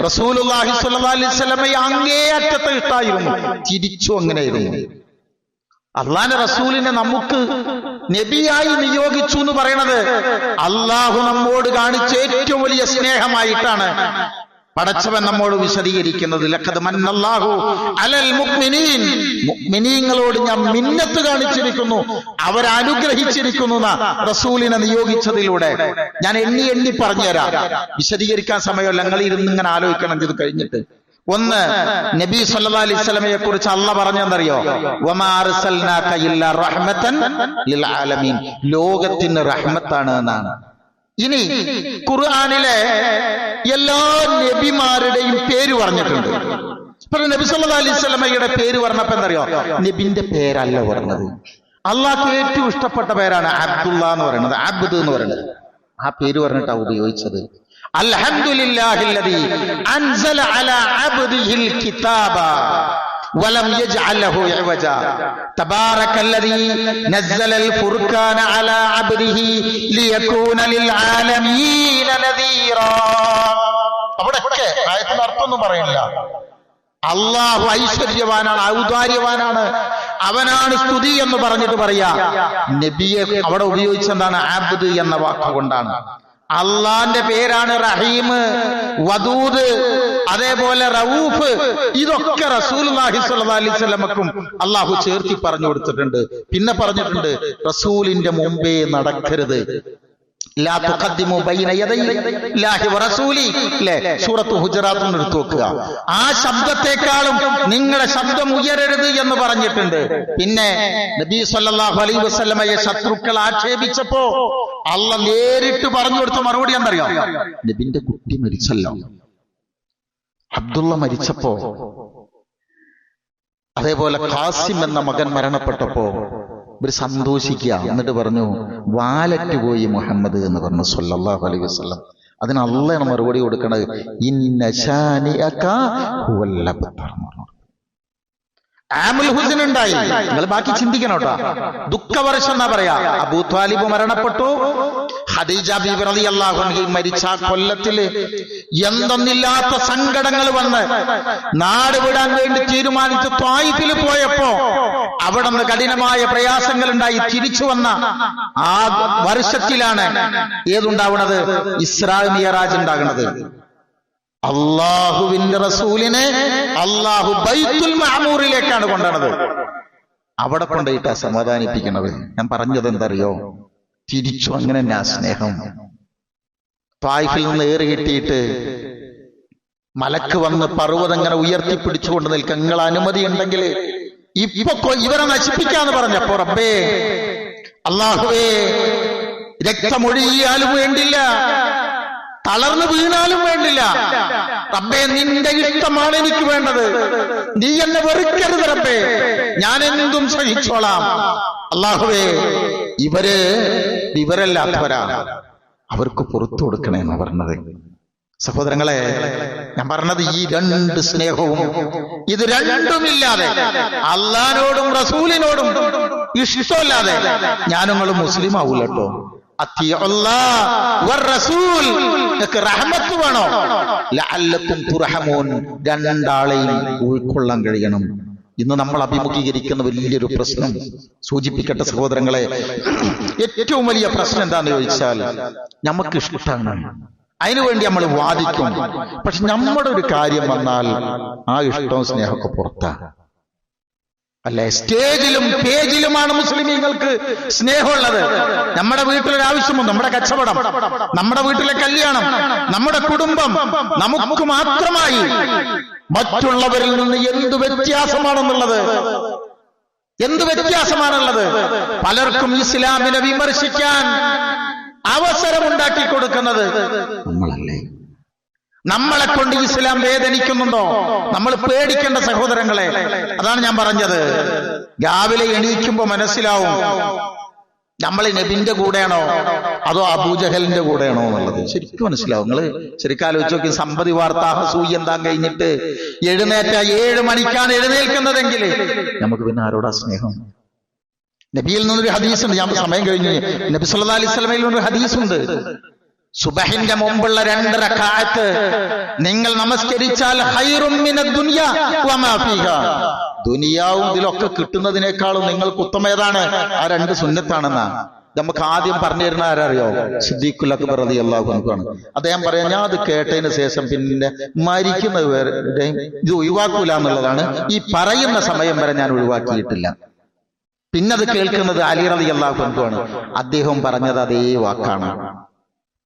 റസൂലുള്ളാഹി സ്വല്ലല്ലാഹു അലൈഹി വസല്ലമയെ അങ്ങേയറ്റത്തെ ഇഷ്ടായിരുന്നു, തിരിച്ചു അങ്ങനെയായിരുന്നു. അള്ളാന്റെ റസൂലിനെ നമുക്ക് നബിയായി നിയോഗിച്ചു എന്ന് പറയുന്നത് അള്ളാഹു നമ്മോട് കാണിച്ച ഏറ്റവും വലിയ സ്നേഹമായിട്ടാണ് പടച്ചവൻ നമ്മോട് വിശദീകരിക്കുന്നത്. ലഖദ് മന്നല്ലാഹു അലൽ മുഅ്മിനീൻ, മുഅ്മിനീങ്ങളോട് ഞാൻ മിന്നത്ത് കാണിച്ചിരിക്കുന്നു, അവരനുഗ്രഹിച്ചിരിക്കുന്നു റസൂലിനെ നിയോഗിച്ചതിലൂടെ. ഞാൻ എണ്ണി പറഞ്ഞുതരാം, വിശദീകരിക്കാൻ സമയമല്ല. നിങ്ങൾ ഇരുന്ന് ഇങ്ങനെ ആലോചിക്കണം ഇത് കഴിഞ്ഞിട്ട്. ഒന്ന്, നബി സല്ലല്ലാഹു അലൈഹി വസല്ലമയെ കുറിച്ച് അല്ലാഹ് പറഞ്ഞെന്തറിയോ? വമാ അർസൽനാക ഇല്ലാ റഹ്മതൻ ലിൽ ആലമീൻ, ലോകത്തിന് റഹ്മത്താണ് എന്നാണ്. ഇനി ഖുർആനിലെ എല്ലാ നബിമാരുടെയും പേര് പറഞ്ഞിട്ടുണ്ട്. നബി സല്ലല്ലാഹു അലൈഹി വസല്ലമയുടെ പേര് പറഞ്ഞപ്പോ എന്തറിയോ? നബിന്റെ പേരല്ല പറഞ്ഞത്. അള്ളാഹ്ക്ക് ഏറ്റവും ഇഷ്ടപ്പെട്ട പേരാണ് അബ്ദുള്ള എന്ന് പറയുന്നത്, അബ്ദ് എന്ന് പറയുന്നത്. ആ പേര് പറഞ്ഞിട്ടാണ് ഉപയോഗിച്ചത്. അൽഹംദുലില്ലാഹില്ലദീ അൻസല അലാ അബ്ദിഹിൽ കിതാബ വലം യജ്അൽ ലഹു ഇവജ തബാറകല്ലദീ നസ്സലൽ ഫുർഖാന അലാ അബ്ദിഹി ലിയകൂന ലിൽ ആലമീന നദീറാ. അവിടെയൊക്കെ ആയത്തിന്റെ അർത്ഥമൊന്നും പറയില്ല. അള്ളാഹു ഐശ്വര്യവാനാണ്, ഔദാര്യവാനാണ്, അവനാണ് സ്തുതി എന്ന് പറഞ്ഞിട്ട് പറയാ. നബിയെ അവിടെ ഉപയോഗിച്ചെന്താണ്? അബ്ദ് എന്ന വാക്കുകൊണ്ടാണ്. അള്ളാന്റെ പേരാണ് റഹീം, വദൂദ്, അതേപോലെ റഊഫ്. ഇതൊക്കെ റസൂലുള്ളാഹി സ്വല്ലല്ലാഹു അലൈഹി വസല്ലമക്കും അള്ളാഹു ചേർത്തി പറഞ്ഞു കൊടുത്തിട്ടുണ്ട്. പിന്നെ പറഞ്ഞിട്ടുണ്ട്, റസൂലിന്റെ മുമ്പേ നടക്കരുത് ലാ തുഖദ്ദിമു ബൈന യദൈ ഇല്ലാഹി വറസൂലി, ല്ലേ? സൂറത്ത് ഹുജറാത്ത് എടുത്തു നോക്കുക. ആ ശബ്ദത്തെക്കാളും നിങ്ങളുടെ ശബ്ദം ഉയരരുത് എന്ന് പറഞ്ഞിട്ടുണ്ട്. പിന്നെ നബി സല്ലല്ലാഹു അലൈഹി വസല്ലമയെ ശത്രുക്കൾ ആക്ഷേപിച്ചപ്പോ അള്ളാഹ് നേരിട്ട് പറഞ്ഞു കൊടുത്ത മറുപടി എന്തറിയോ? നബിന്റെ കുട്ടി മരിച്ചല്ലോ, അബ്ദുള്ള മരിച്ചപ്പോ, അതേപോലെ ഖാസിം എന്ന മകൻ മരണപ്പെട്ടപ്പോ ഇവർ സന്തോഷിക്കുക. എന്നിട്ട് പറഞ്ഞു വാലറ്റ് പോയി മുഹമ്മദ് എന്ന് പറഞ്ഞു സല്ലല്ലാഹു അലൈഹി വസല്ലം. അതിന് അള്ളാഹ് മറുപടി കൊടുക്കണത് ഇന്ന ശാനിഅക ഹുവൽ അബ്തർ. ആമുൽ ഹുസ്ൻ ഉണ്ടായി. നിങ്ങൾ ബാക്കി ചിന്തിക്കണം കേട്ടോ. ദുഃഖവർഷം എന്നാ പറയാ. അബൂ ത്വാലിബ് മരണപ്പെട്ടു. ഖദീജ ബീബി റളിയല്ലാഹു അൻഹ മരിച്ച കൊല്ലത്തില് എന്തൊന്നില്ലാത്ത സങ്കടങ്ങൾ വന്ന് നാട് വിടാൻ വേണ്ടി തീരുമാനിച്ച് ത്വായിഫിൽ പോയപ്പോ അവിടെ നിന്ന് കഠിനമായ പ്രയാസങ്ങൾ ഉണ്ടായി. തിരിച്ചു വന്ന ആ വർഷത്തിലാണ് ഏതുണ്ടാവുന്നത്? ഇസ്രാ മിഅറാജ് ഉണ്ടാകുന്നത്. അള്ളാഹുവിന്റെ റസൂലിനെ അള്ളാഹു ബൈത്തുൽ മഅമൂറിലേക്കാണ് കൊണ്ടുവന്നത്. അവിടെ കൊണ്ടുപോയിട്ടാ സമാധാനിപ്പിക്കണത്. ഞാൻ പറഞ്ഞത് എന്തറിയോ? തിരിച്ചു അങ്ങനെ തന്നെ ആ സ്നേഹം. ത്വായിഫിൽ നിന്ന് ഏറി കിട്ടിയിട്ട് മലക്ക് വന്ന് പർവ്വതം ഇങ്ങനെ ഉയർത്തിപ്പിടിച്ചുകൊണ്ട് നിൽക്കുക. നിങ്ങൾ അനുമതി ഉണ്ടെങ്കിൽ ഇപ്പൊ ഇവരെ നശിപ്പിക്കാന്ന് പറഞ്ഞപ്പോ റബ്ബേ, അല്ലാഹുവേ, രക്തമൊഴിയാലും വേണ്ടില്ല, തളർന്നു വീണാലും വേണ്ടില്ല റബ്ബേ, നിന്റെ ഇഷ്ടമാണ് എനിക്ക് വേണ്ടത്. നീ എന്നെ വെറുക്കരുത് റബ്ബേ, ഞാൻ എന്തും സഹിച്ചോളാം. അല്ലാഹുവേ, ഇവരല്ലാത്തവരാണ്, അവർക്ക് പുറത്തു കൊടുക്കണേന്ന് പറഞ്ഞത്. സഹോദരങ്ങളെ, ഞാൻ പറഞ്ഞത് ഈ രണ്ട് സ്നേഹവും, ഇത് രണ്ടുമില്ലാതെ, അള്ളാഹിനോടും റസൂലിനോടും ഇഷ്ടമില്ലാതെ ഞാനും മുസ്ലിം ആവൂല കേട്ടോ. റഹ്മത്ത് വേണോ? ലഅല്ലക്കും തുർഹമൂൻ, രണ്ടാളെയും ഉൾക്കൊള്ളാൻ കഴിയണം. ഇന്ന് നമ്മൾ അഭിമുഖീകരിക്കുന്ന വലിയൊരു പ്രശ്നം സൂചിപ്പിക്കട്ടെ സഹോദരങ്ങളെ. ഏറ്റവും വലിയ പ്രശ്നം എന്താണെന്ന് ചോദിച്ചാൽ, നമുക്ക് ഇഷ്ടമാണ്, അതിനുവേണ്ടി നമ്മൾ വാദിക്കും. പക്ഷെ നമ്മുടെ ഒരു കാര്യം വന്നാൽ ആ ഇഷ്ടവും സ്നേഹമൊക്കെ പുറത്താണ്. അല്ലെ, സ്റ്റേജിലും പേജിലുമാണ് മുസ്ലിമീങ്ങൾക്ക് സ്നേഹമുള്ളത്. നമ്മുടെ വീട്ടിലൊരാവശ്യമോ, നമ്മുടെ കച്ചവടം, നമ്മുടെ വീട്ടിലെ കല്യാണം, നമ്മുടെ കുടുംബം നമുക്ക് മാത്രമായി മറ്റുള്ളവരിൽ നിന്ന് എന്ത് വ്യത്യാസമാണെന്നുള്ളത്, എന്ത് വ്യത്യാസമാണുള്ളത്. പലർക്കും ഇസ്ലാമിനെ വിമർശിക്കാൻ അവസരമുണ്ടാക്കി കൊടുക്കുന്നത് നമ്മളല്ലേ. നമ്മളെ കൊണ്ട് ഇസ്ലാം വേദനിക്കുന്നുണ്ടോ? നമ്മൾ പേടിക്കേണ്ട സഹോദരങ്ങളെ. അതാണ് ഞാൻ പറഞ്ഞത്. രാവിലെ എണീക്കുമ്പോ മനസ്സിലാവും നമ്മൾ നബിന്റെ കൂടെയാണോ അതോ അബൂജഹലിന്റെ കൂടെയാണോ എന്നുള്ളത് ശരിക്കും മനസ്സിലാവും. നിങ്ങൾ ശരിക്കും ആലോചിച്ച് നോക്കി. സമ്പതി വാർത്ത സൂയി എന്താൻ കഴിഞ്ഞിട്ട് എഴുന്നേറ്റ 7 മണിക്കാണ് എഴുന്നേൽക്കുന്നതെങ്കിൽ നമുക്ക് പിന്നെ ആരോടാ സ്നേഹം? നബിയിൽ നിന്നൊരു ഹദീസുണ്ട്. ഞാൻ സമയം കഴിഞ്ഞു. നബി സല്ലല്ലാഹു അലൈഹി വസല്ലമയിൽ ഒരു ഹദീസുണ്ട്. സുബഹിന്റെ മുമ്പുള്ള 2 റക്അത്ത് നിങ്ങൾ നമസ്കരിച്ചാൽ ഖൈറും മിനദ് ദുനിയ വമാ ഫീഹാ, ദുനിയാവും ഇതിലൊക്കെ കിട്ടുന്നതിനേക്കാളും നിങ്ങൾക്ക് ഉത്തമേതാണ് ആ 2 സുന്നത്താണെന്നാ. നമുക്ക് ആദ്യം പറഞ്ഞു തരുന്ന ആരറിയോ? സിദ്ദീഖുൽ അക്ബർ റളിയല്ലാഹു അൻഹു ആണ്. അദ്ദേഹം പറയാം, ഞാൻ അത് കേട്ടതിന് ശേഷം പിന്നെ മരിക്കുന്നത് വരെ ഇത് ഒഴിവാക്കൂല എന്നുള്ളതാണ്. ഈ പറയുന്ന സമയം വരെ ഞാൻ ഒഴിവാക്കിയിട്ടില്ല. പിന്നത് കേൾക്കുന്നത് അലി റളിയല്ലാഹു അൻഹു ആണ്. അദ്ദേഹം പറഞ്ഞത് അതേ വാക്കാണ്.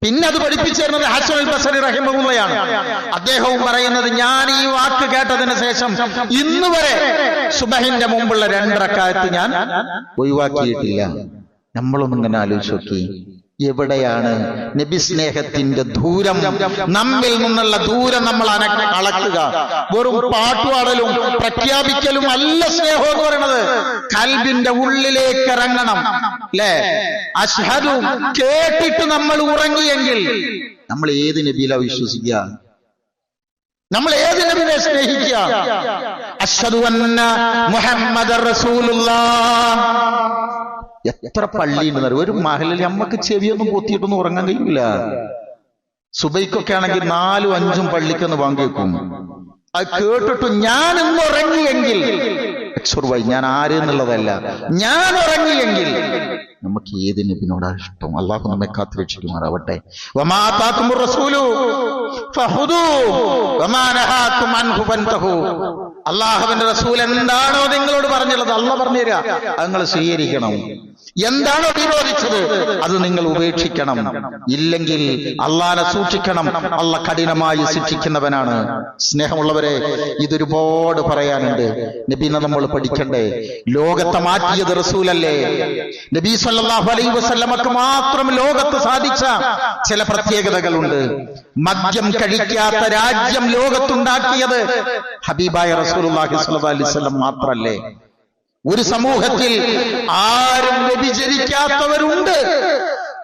പിന്നെ അത് പഠിപ്പിച്ചിരുന്നത് ഹസൻ അൽ ബസരി റഹിമഹുള്ളയാണ്. അദ്ദേഹവും പറയുന്നത്, ഞാൻ ഈ വാക്ക് കേട്ടതിന് ശേഷം ഇന്ന് വരെ സുബഹിന്റെ മുമ്പുള്ള 2 റക്അത്ത് ഞാൻ ഒഴിവാക്കിയിട്ടില്ല. നമ്മളൊന്നും ഇങ്ങനെ ആലോചിച്ച് നോക്കി. എവിടെയാണ് നബി സ്നേഹത്തിന്റെ ദൂരം? നമ്മിൽ നിന്നുള്ള ദൂരം നമ്മൾ അളക്കുക. വെറും പാട്ടുപാടലും പ്രഖ്യാപിക്കലും അല്ല സ്നേഹം എന്ന് പറയുന്നത്. കൽബിന്റെ ഉള്ളിലേക്ക് ഇറങ്ങണം. അല്ലേ? അശ്ഹദു കേട്ടിട്ട് നമ്മൾ ഉറങ്ങിയെങ്കിൽ നമ്മൾ ഏത് നബിയിലാ വിശ്വസിക്കുക? നമ്മൾ ഏത് നബിയെ സ്നേഹിക്കുക? അശ്ഹദു അന്ന മുഹമ്മദർ റസൂലുള്ളാഹ്. എത്ര പള്ളിയുണ്ടെന്ന് ഒരു മഹലിൽ നമുക്ക് ചെവിയൊന്നും പൊത്തിയിട്ടൊന്നും ഉറങ്ങാൻ കഴിയില്ല. സുബൈക്കൊക്കെ ആണെങ്കിൽ 4ഉം 5ഉം പള്ളിക്കൊന്ന് പങ്കെടുക്കും. അത് കേട്ടിട്ട് ഞാൻ ഇന്ന് ഉറങ്ങിയെങ്കിൽ, ഞാൻ ആര് എന്നുള്ളതല്ല, ഞാൻ ഉറങ്ങിയെങ്കിൽ നമുക്ക് ഏത് നബിനോടാ ഇഷ്ടം? അള്ളാഹു നമ്മെ കാത്തു രക്ഷിക്കുമാറാവട്ടെ. വമാ ആതാകുമുർ റസൂലു ഫഖുദൂ വമാ നഹാകും അൻഹു ഫൻതഹു. അള്ളാഹുവിന്റെ റസൂൽ എന്താണോ നിങ്ങളോട് പറഞ്ഞുള്ളത്, അള്ളാഹ് പറഞ്ഞുതരാ, അത് നിങ്ങൾ സ്വീകരിക്കണം. എന്താണോ വിരോധിച്ചത് അത് നിങ്ങൾ ഉപേക്ഷിക്കണം. ഇല്ലെങ്കിൽ അള്ളാനെ സൂക്ഷിക്കണം, അള്ള കഠിനമായി ശിക്ഷിക്കുന്നവനാണ്. സ്നേഹമുള്ളവരെ, ഇതൊരുപാട് പറയാനുണ്ട്. നബീനെ നമ്മൾ പഠിക്കണ്ടേ? ലോകത്തെ മാറ്റിയത് റസൂലല്ലേ? നബി സല്ലല്ലാഹു അലൈഹി വസല്ലമക്ക് മാത്രം ലോകത്ത് സാധിച്ച ചില പ്രത്യേകതകളുണ്ട്. മദ്യം കഴിക്കാത്ത രാജ്യം ലോകത്തുണ്ടാക്കിയത് ഹബീബായ റസൂലുള്ളാഹി സ്വല്ലല്ലാഹു അലൈഹി വസല്ലം മാത്രല്ലേ? ഒരു സമൂഹത്തിൽ ആരും വ്യഭിചരിക്കാത്തവരുണ്ട്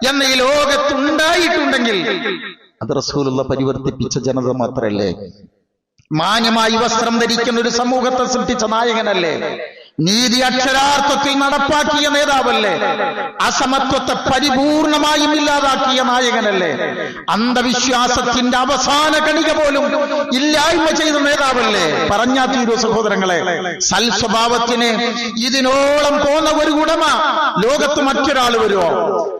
എന്ന് ഈ ലോകത്തുണ്ടായിട്ടുണ്ടെങ്കിൽ അത് റസൂലുള്ള പരിവർത്തിപ്പിച്ച ജനത മാത്രമല്ലേ? മാന്യമായി വസ്ത്രം ധരിക്കുന്ന ഒരു സമൂഹത്തെ സൃഷ്ടിച്ച നായകനല്ലേ? നീതി അക്ഷരാർത്ഥത്തിൽ നടപ്പാക്കിയ നേതാവല്ലേ? അസമത്വത്തെ പരിപൂർണമായും ഇല്ലാതാക്കിയ നായകനല്ലേ? അന്ധവിശ്വാസത്തിന്റെ അവസാന കണിക പോലും ഇല്ലായ്മ ചെയ്ത നേതാവല്ലേ? പറഞ്ഞാ തീരൂ സഹോദരങ്ങളെ. സൽസ്വഭാവത്തിന് ഇതിനോളം പോന്ന ഒരു ഉടമ ലോകത്ത് മറ്റൊരാൾ വരുമോ?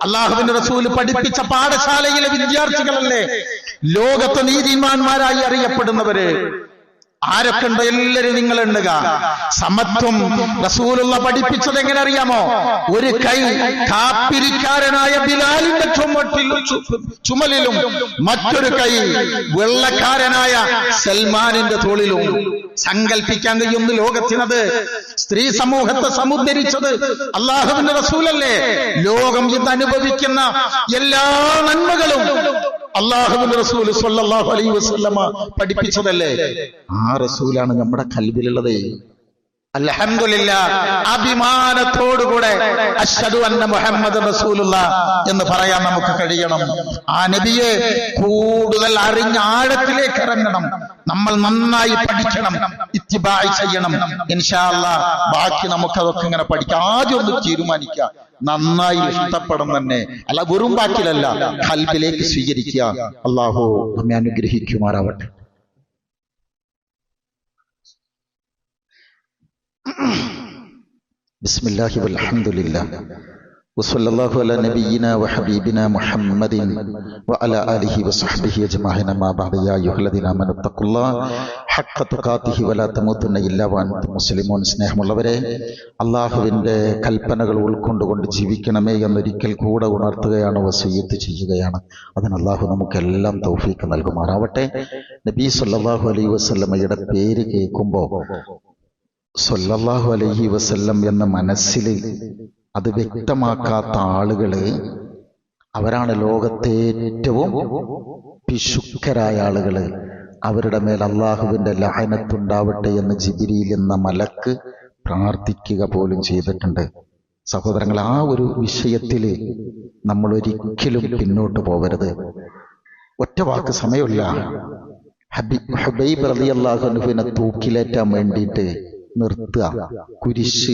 അള്ളാഹുവിന്റെ റസൂല് പഠിപ്പിച്ച പാഠശാലയിലെ വിദ്യാർത്ഥികളല്ലേ ലോകത്ത് നീതിമാന്മാരായി അറിയപ്പെടുന്നവര്? ആരൊക്കെ ഉണ്ട്? എല്ലാരും നിങ്ങൾ എണ്ണുക. സമത്വം റസൂലുള്ള പഠിപ്പിച്ചത് എങ്ങനെ അറിയാമോ? ഒരു കൈ കാപ്പിരിക്കാരനായ ബിലാലിന്റെ ചുമലിലും മറ്റൊരു കൈ വെള്ളക്കാരനായ സൽമാനിന്റെ തോളിലും. സങ്കൽപ്പിക്കാൻ കഴിയുന്ന ലോകത്തിനത്. സ്ത്രീ സമൂഹത്തെ സമുദ്ധരിച്ചത് അള്ളാഹുവിന്റെ റസൂലല്ലേ? ലോകം ഇന്ന് അനുഭവിക്കുന്ന എല്ലാ നന്മകളും അള്ളാഹുവിന്റെ റസൂൽ സ്വല്ലല്ലാഹു അലൈഹി വസല്ലമ പഠിപ്പിച്ചതല്ലേ? ആ റസൂലാണ് നമ്മുടെ ഖൽബിലുള്ളത്. അൽഹംദുലില്ലാഹ്, അഭിമാനത്തോടുകൂടെ അശ്ഹദു അന്ന മുഹമ്മദ് റസൂലുള്ളാഹ് എന്ന് പറയാൻ നമുക്ക് കഴിയണം. ആ നബിയെ കൂടുതൽ അറിഞ്ഞ ആഴത്തിലേക്ക് ഇറങ്ങണം. നമ്മൾ നന്നായി പഠിക്കണം, ഇത്തിബാഅ് ചെയ്യണം. ഇൻഷാ അല്ലാഹ് ബാക്കി നമുക്കതൊക്കെ ഇങ്ങനെ പഠിക്കാം. ആദ്യം ഒന്ന് തീരുമാനിക്കുക, നന്നായി ഇഷ്ടപ്പെടണം തന്നെ, അല്ല വെറും ബാക്കിലല്ല, ഖൽബിലേക്ക് സ്വീകരിക്കുക. അല്ലാഹു നമ്മെ അനുഗ്രഹിക്കുമാറാവട്ടെ. ബിസ്മില്ലാഹി വൽഹംദുലില്ലാഹ് വസല്ലല്ലാഹു അലാ നബിയിനാ വഹബീബിനാ മുഹമ്മദിൻ വഅലാ ആലിഹി വസഹ്ബിഹി അജ്മഈൻ. അമ്മാ ബഅദ്. യാ അയ്യുഹല്ലദീന ആമനൂ തഖുല്ലാഹ ഹഖ്ഖ തുഖാതിഹി വലാ തമൂതുന്ന ഇല്ലാ വഅൻതും മുസ്ലിമൂൻ. സ്നേഹമുള്ളവരെ, അള്ളാഹുവിന്റെ കൽപ്പനകൾ ഉൾക്കൊണ്ടുകൊണ്ട് ജീവിക്കണമേ എന്നൊരിക്കൽ കൂടെ ഉണർത്തുകയാണ്, വസിയ്യത്ത് ചെയ്യുകയാണ്. അതിന് അള്ളാഹു നമുക്കെല്ലാം തൗഫീഖ് നൽകുമാറാവട്ടെ. നബി സല്ലല്ലാഹു അലൈഹി വസല്ലമയുടെ പേര് കേൾക്കുമ്പോൾ സല്ലല്ലാഹു അലൈഹി വസല്ലം എന്ന മനസ്സിൽ അത് വ്യക്തമാക്കാത്ത ആളുകള് അവരാണ് ലോകത്തെ ഏറ്റവും പിശുക്കരായ ആളുകള്. അവരുടെ മേൽ അള്ളാഹുവിന്റെ ലഅനത്തുണ്ടാവട്ടെ എന്ന് ജിബ്രീൽ എന്ന മലക്ക് പ്രാർത്ഥിക്കുക പോലും ചെയ്തിട്ടുണ്ട്. സഹോദരങ്ങൾ, ആ ഒരു വിഷയത്തിൽ നമ്മൾ ഒരിക്കലും പിന്നോട്ട് പോകരുത്. ഒറ്റ വാക്ക് സമയമില്ല. ഹുബൈബ് റളിയല്ലാഹു അൻഹുവിനെ തൂക്കിലേറ്റാൻ വേണ്ടിയിട്ട് നിർത്തുക. കുരിശ്,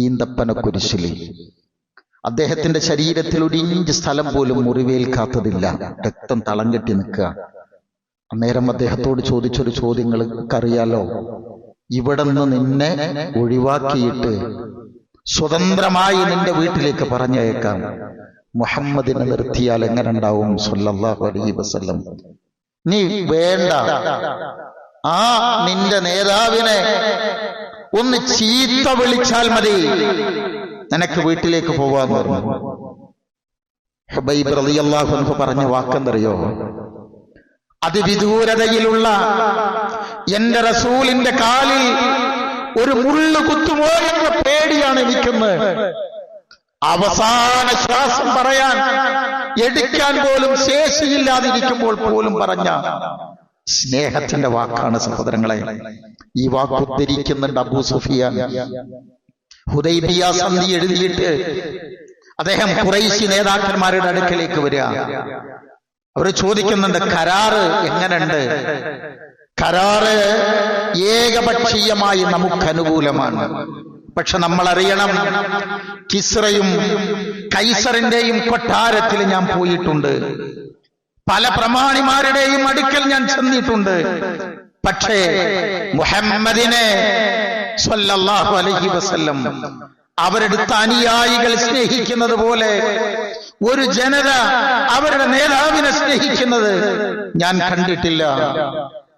ഈന്തപ്പന കുരിശില് അദ്ദേഹത്തിന്റെ ശരീരത്തിൽ ഒരു ഇഞ്ച് സ്ഥലം പോലും മുറിവേൽക്കാത്തതില്ല. രക്തം തളം കെട്ടി നിൽക്കുക. അന്നേരം അദ്ദേഹത്തോട് ചോദിച്ചൊരു ചോദ്യങ്ങൾക്കറിയാലോ, ഇവിടെ നിന്ന് നിന്നെ ഒഴിവാക്കിയിട്ട് സ്വതന്ത്രമായി നിന്റെ വീട്ടിലേക്ക് പറഞ്ഞയക്കാം, മുഹമ്മദിനെ നിർത്തിയാൽ എങ്ങനെ ഉണ്ടാവും സല്ലല്ലാഹു അലൈഹി വസല്ലം? നീ വേണ്ട, ആ നിന്റെ നേതാവിനെ ഒന്ന് ചീത്ത വിളിച്ചാൽ മതി, നിനക്ക് വീട്ടിലേക്ക് പോവാന്ന് പറഞ്ഞു. ഹുബൈബ് റളിയല്ലാഹു അൻഹു പറഞ്ഞ വാക്കെന്തറിയോ? അതിവിദൂരതയിലുള്ള എന്റെ റസൂലിന്റെ കാലിൽ ഒരു മുള്ളു കുത്തുമോ എന്ന പേടിയാണ് എനിക്കെന്ന് അവസാന ശ്വാസം പറയാൻ എടുക്കാൻ പോലും ശേഷിയില്ലാതിരിക്കുമ്പോൾ പോലും പറഞ്ഞ സ്നേഹത്തിന്റെ വാക്കാണ് സഹോദരങ്ങളെ. ഈ വാക്ക് ഉദ്ധരിക്കുന്നുണ്ട് അബൂ സുഫിയാൻ. ഹുദൈബിയ സന്ധി എഴുതിയിട്ട് അദ്ദേഹം ഖുറൈശി നേതാക്കന്മാരുടെ അടുക്കലേക്ക് വരിക. അവർ ചോദിക്കുന്നുണ്ട്, കരാറ് എങ്ങനെയുണ്ട്? കരാറ് ഏകപക്ഷീയമായി നമുക്ക് അനുകൂലമാണ്. പക്ഷെ നമ്മൾ അറിയണം, കിസ്റയും കൈസറിന്റെയും കൊട്ടാരത്തിൽ ഞാൻ പോയിട്ടുണ്ട്, പല പ്രമാണിമാരുടെയും അടുക്കൽ ഞാൻ ചെന്നിട്ടുണ്ട്. പക്ഷേ മുഹമ്മദിനെ സ്വല്ലല്ലാഹു അലൈഹി വസല്ലം അവരെടുത്ത അനുയായികൾ സ്നേഹിക്കുന്നത് പോലെ ഒരു ജനത അവരുടെ നേതാവിനെ സ്നേഹിക്കുന്നത് ഞാൻ കണ്ടിട്ടില്ല.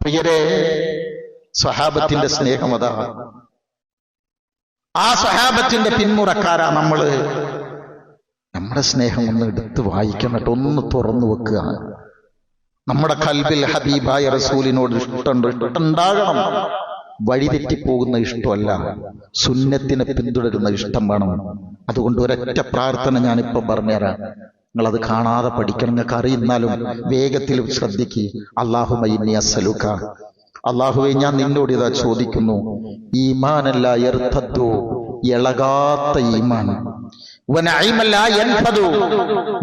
പ്രിയരെ, സ്വഹാബത്തിന്റെ സ്നേഹം അതാ. ആ സ്വഹാബത്തിന്റെ പിന്മുറക്കാരാ നമ്മള്. നമ്മുടെ സ്നേഹം ഒന്ന് എടുത്ത് വായിക്കണം കേട്ടോ, ഒന്ന് തുറന്നു വെക്കുക. നമ്മുടെ കൽബിൽ ഹബീബായ റസൂലിനോട് ഇഷ്ടമുണ്ടാകണം. വഴിതെറ്റിപ്പോകുന്ന ഇഷ്ടമല്ല, സുന്നത്തിനെ പിന്തുടരുന്ന ഇഷ്ടം വേണം. അതുകൊണ്ട് ഒരൊറ്റ പ്രാർത്ഥന ഞാനിപ്പം പറഞ്ഞുതരാം, നിങ്ങളത് കാണാതെ പഠിക്കണം. നിങ്ങൾക്ക് അറിയുന്നാലും വേഗത്തിൽ ശ്രദ്ധിക്കുക. അല്ലാഹുമ്മ ഇന്നി അസ്അലുക, അല്ലാഹുവേ ഞാൻ നിന്നോട് ഇതാ ചോദിക്കുന്നു, ഈമാനല്ല യർതദ്ദു, ഇളകാത്ത ഈമാൻ, വനഈമല്ല യൻഫദു,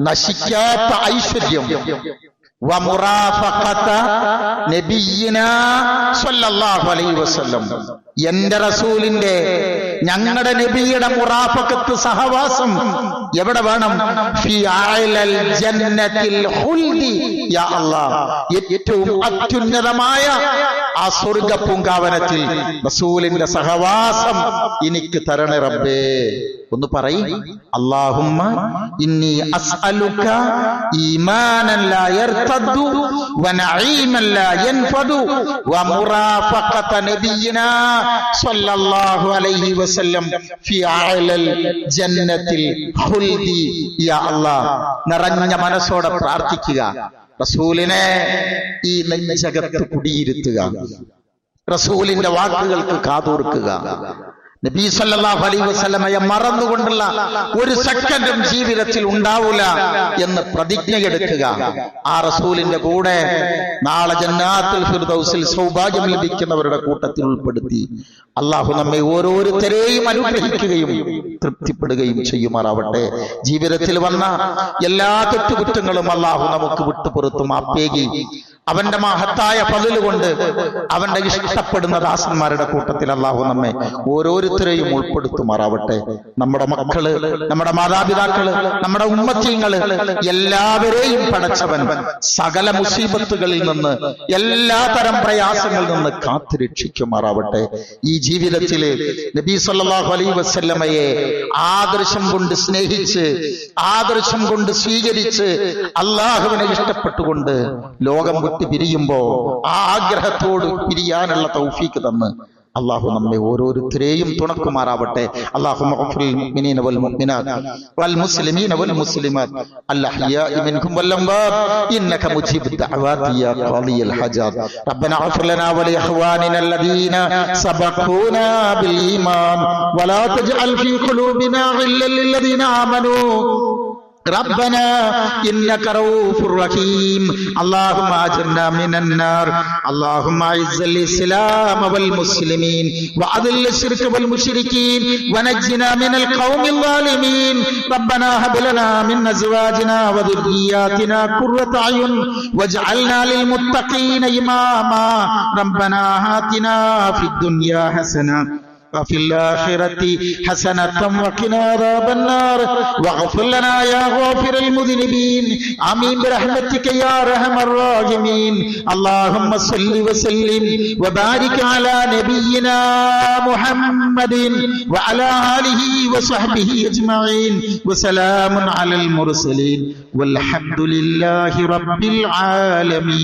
നശിക്കാത്ത ഐശ്വര്യം, വമുറാഫഖത നബിയിനാ സ്വല്ലല്ലാഹു അലൈഹി വസല്ലം, എന്റെ റസൂലിന്റെ, ഞങ്ങളുടെ നബിയുടെ മുറാഫഖത്ത്, സഹവാസം എവിടെ വേണം? ഫീ അഅലൽ ജന്നത്തിൽ ഖുൽദി, യാ അല്ലാഹ്, ഏറ്റവും അത്യുന്നതമായ ആ സ്വർഗ്ഗ പൂങ്കാവനത്തിൽ റസൂലിന്റെ സഹവാസം എനിക്ക് തരണേ റബ്ബേ. ഒന്ന് പറയ്, അല്ലാഹുമ്മ ഇന്നി അസ്അലുക ഈമാനൻ ലാ യർതദ്ദു വനഈമൻ ലാ യൻഫദു വമുറാഫഖത നബിയിനാ സ്വല്ലല്ലാഹു അലൈഹി വസല്ലം ഫീ അഅലൽ ജന്നത്തിൽ ഖുൽദി, യാ അല്ലാഹ്. നിറഞ്ഞ മനസ്സോടെ പ്രാർത്ഥിക്കുക, റസൂലിനെ ഈ നെഞ്ചകത്ത് കുടിയിരുത്തുക, റസൂലിന്റെ വാക്കുകൾക്ക് കാതോർക്കുക. നബി സല്ലല്ലാഹു അലൈഹി വസല്ലമയെ മറന്നുകൊണ്ടുള്ള ഒരു സെക്കൻഡും ജീവിതത്തിൽ ഉണ്ടാവൂല എന്ന് പ്രതിജ്ഞയെടുക്കുക. ആ റസൂലിന്റെ കൂടെ നാളെ ജന്നാത്തുൽ ഫിർദൗസിൽ സൗഭാഗ്യം ലഭിക്കുന്നവരുടെ കൂട്ടത്തിൽ ഉൾപ്പെടുത്തി അള്ളാഹു നമ്മെ ഓരോരുത്തരെയും അനുഗ്രഹിക്കുകയും തൃപ്തിപ്പെടുകയും ചെയ്യുമാറാവട്ടെ. ജീവിതത്തിൽ വന്ന എല്ലാ തെറ്റുകുറ്റങ്ങളും അള്ളാഹു നമുക്ക് വിട്ടുപുറത്തും മാപ്പേകി അവന്റെ മഹത്തായ ഫളിൽ കൊണ്ട് അവന്റെ ഇഷ്ടപ്പെടുന്ന ദാസന്മാരുടെ കൂട്ടത്തിൽ അള്ളാഹു നമ്മെ ഓരോരുത്തരെയും ഉൾപ്പെടുത്തുമാറാവട്ടെ. നമ്മുടെ മക്കള്, നമ്മുടെ മാതാപിതാക്കള്, നമ്മുടെ ഉമ്മത്തീങ്ങള് എല്ലാവരെയും പടച്ചവൻ സകല മുസീബത്തുകളിൽ നിന്ന്, എല്ലാ തരം പ്രയാസങ്ങളിൽ നിന്ന് കാത്തുരക്ഷിക്കുമാറാവട്ടെ. ഈ ജീവിതത്തില് നബി സല്ലല്ലാഹു അലൈഹി വസല്ലമയെ ആദർശം കൊണ്ട് സ്നേഹിച്ച്, ആദർശം കൊണ്ട് സ്വീകരിച്ച്, അള്ളാഹുവിനെ ഇഷ്ടപ്പെട്ടുകൊണ്ട് ലോകം പിരിയുമ്പോ ആ ആഗ്രഹത്തോട് പിരിയാനുള്ള തൗഫീക്ക് തന്ന് അള്ളാഹു നമ്മെ ഓരോരുത്തരെയും തുണക്കുമാറാവട്ടെ. അല്ലാഹുമ്മ ഗ്ഫിർ ലിൽ മുഅ്മിനീന വൽ മുഅ്മിനാത്ത് വൽ മുസ്ലിമീന വൽ മുസ്ലിമാത്ത് അൽ അഹ്യാഇ മിൻകും വൽ അംവാത് ഇന്നക മുജീബുദ് ദഅവാതി യാ ഖാദിയൽ ഹജാത്. റബ്ബനാ ഗ്ഫിർ ലനാ വലി ഇഖ്വാനിന അല്ലദീന സബഖൂനാ ബിൽ ഈമാൻ വലാ തജ്അൽ ഫീ ഖുലൂബിനാ ഗില്ലൽ ലില്ലദീന ആമനൂ ربنا إنك رؤوف رحيم. اللهم أجرنا من النار. اللهم أعز الإسلام والمسلمين وأذل الشرك والمشركين ونجنا من القوم الظالمين. ربنا هب لنا من أزواجنا وذرياتنا قرة أعين واجعلنا للمتقين إماما. ربنا آتنا في الدنيا حسنة وفي الآخرة حسنة وقنا عذاب النار واغفر لنا يا غافر المذنبين. آمين برحمتك يا أرحم الراحمين. اللهم صل وسلم وبارك على نبينا محمد وعلى آله وصحبه أجمعين وسلام على المرسلين والحمد لله رب العالمين.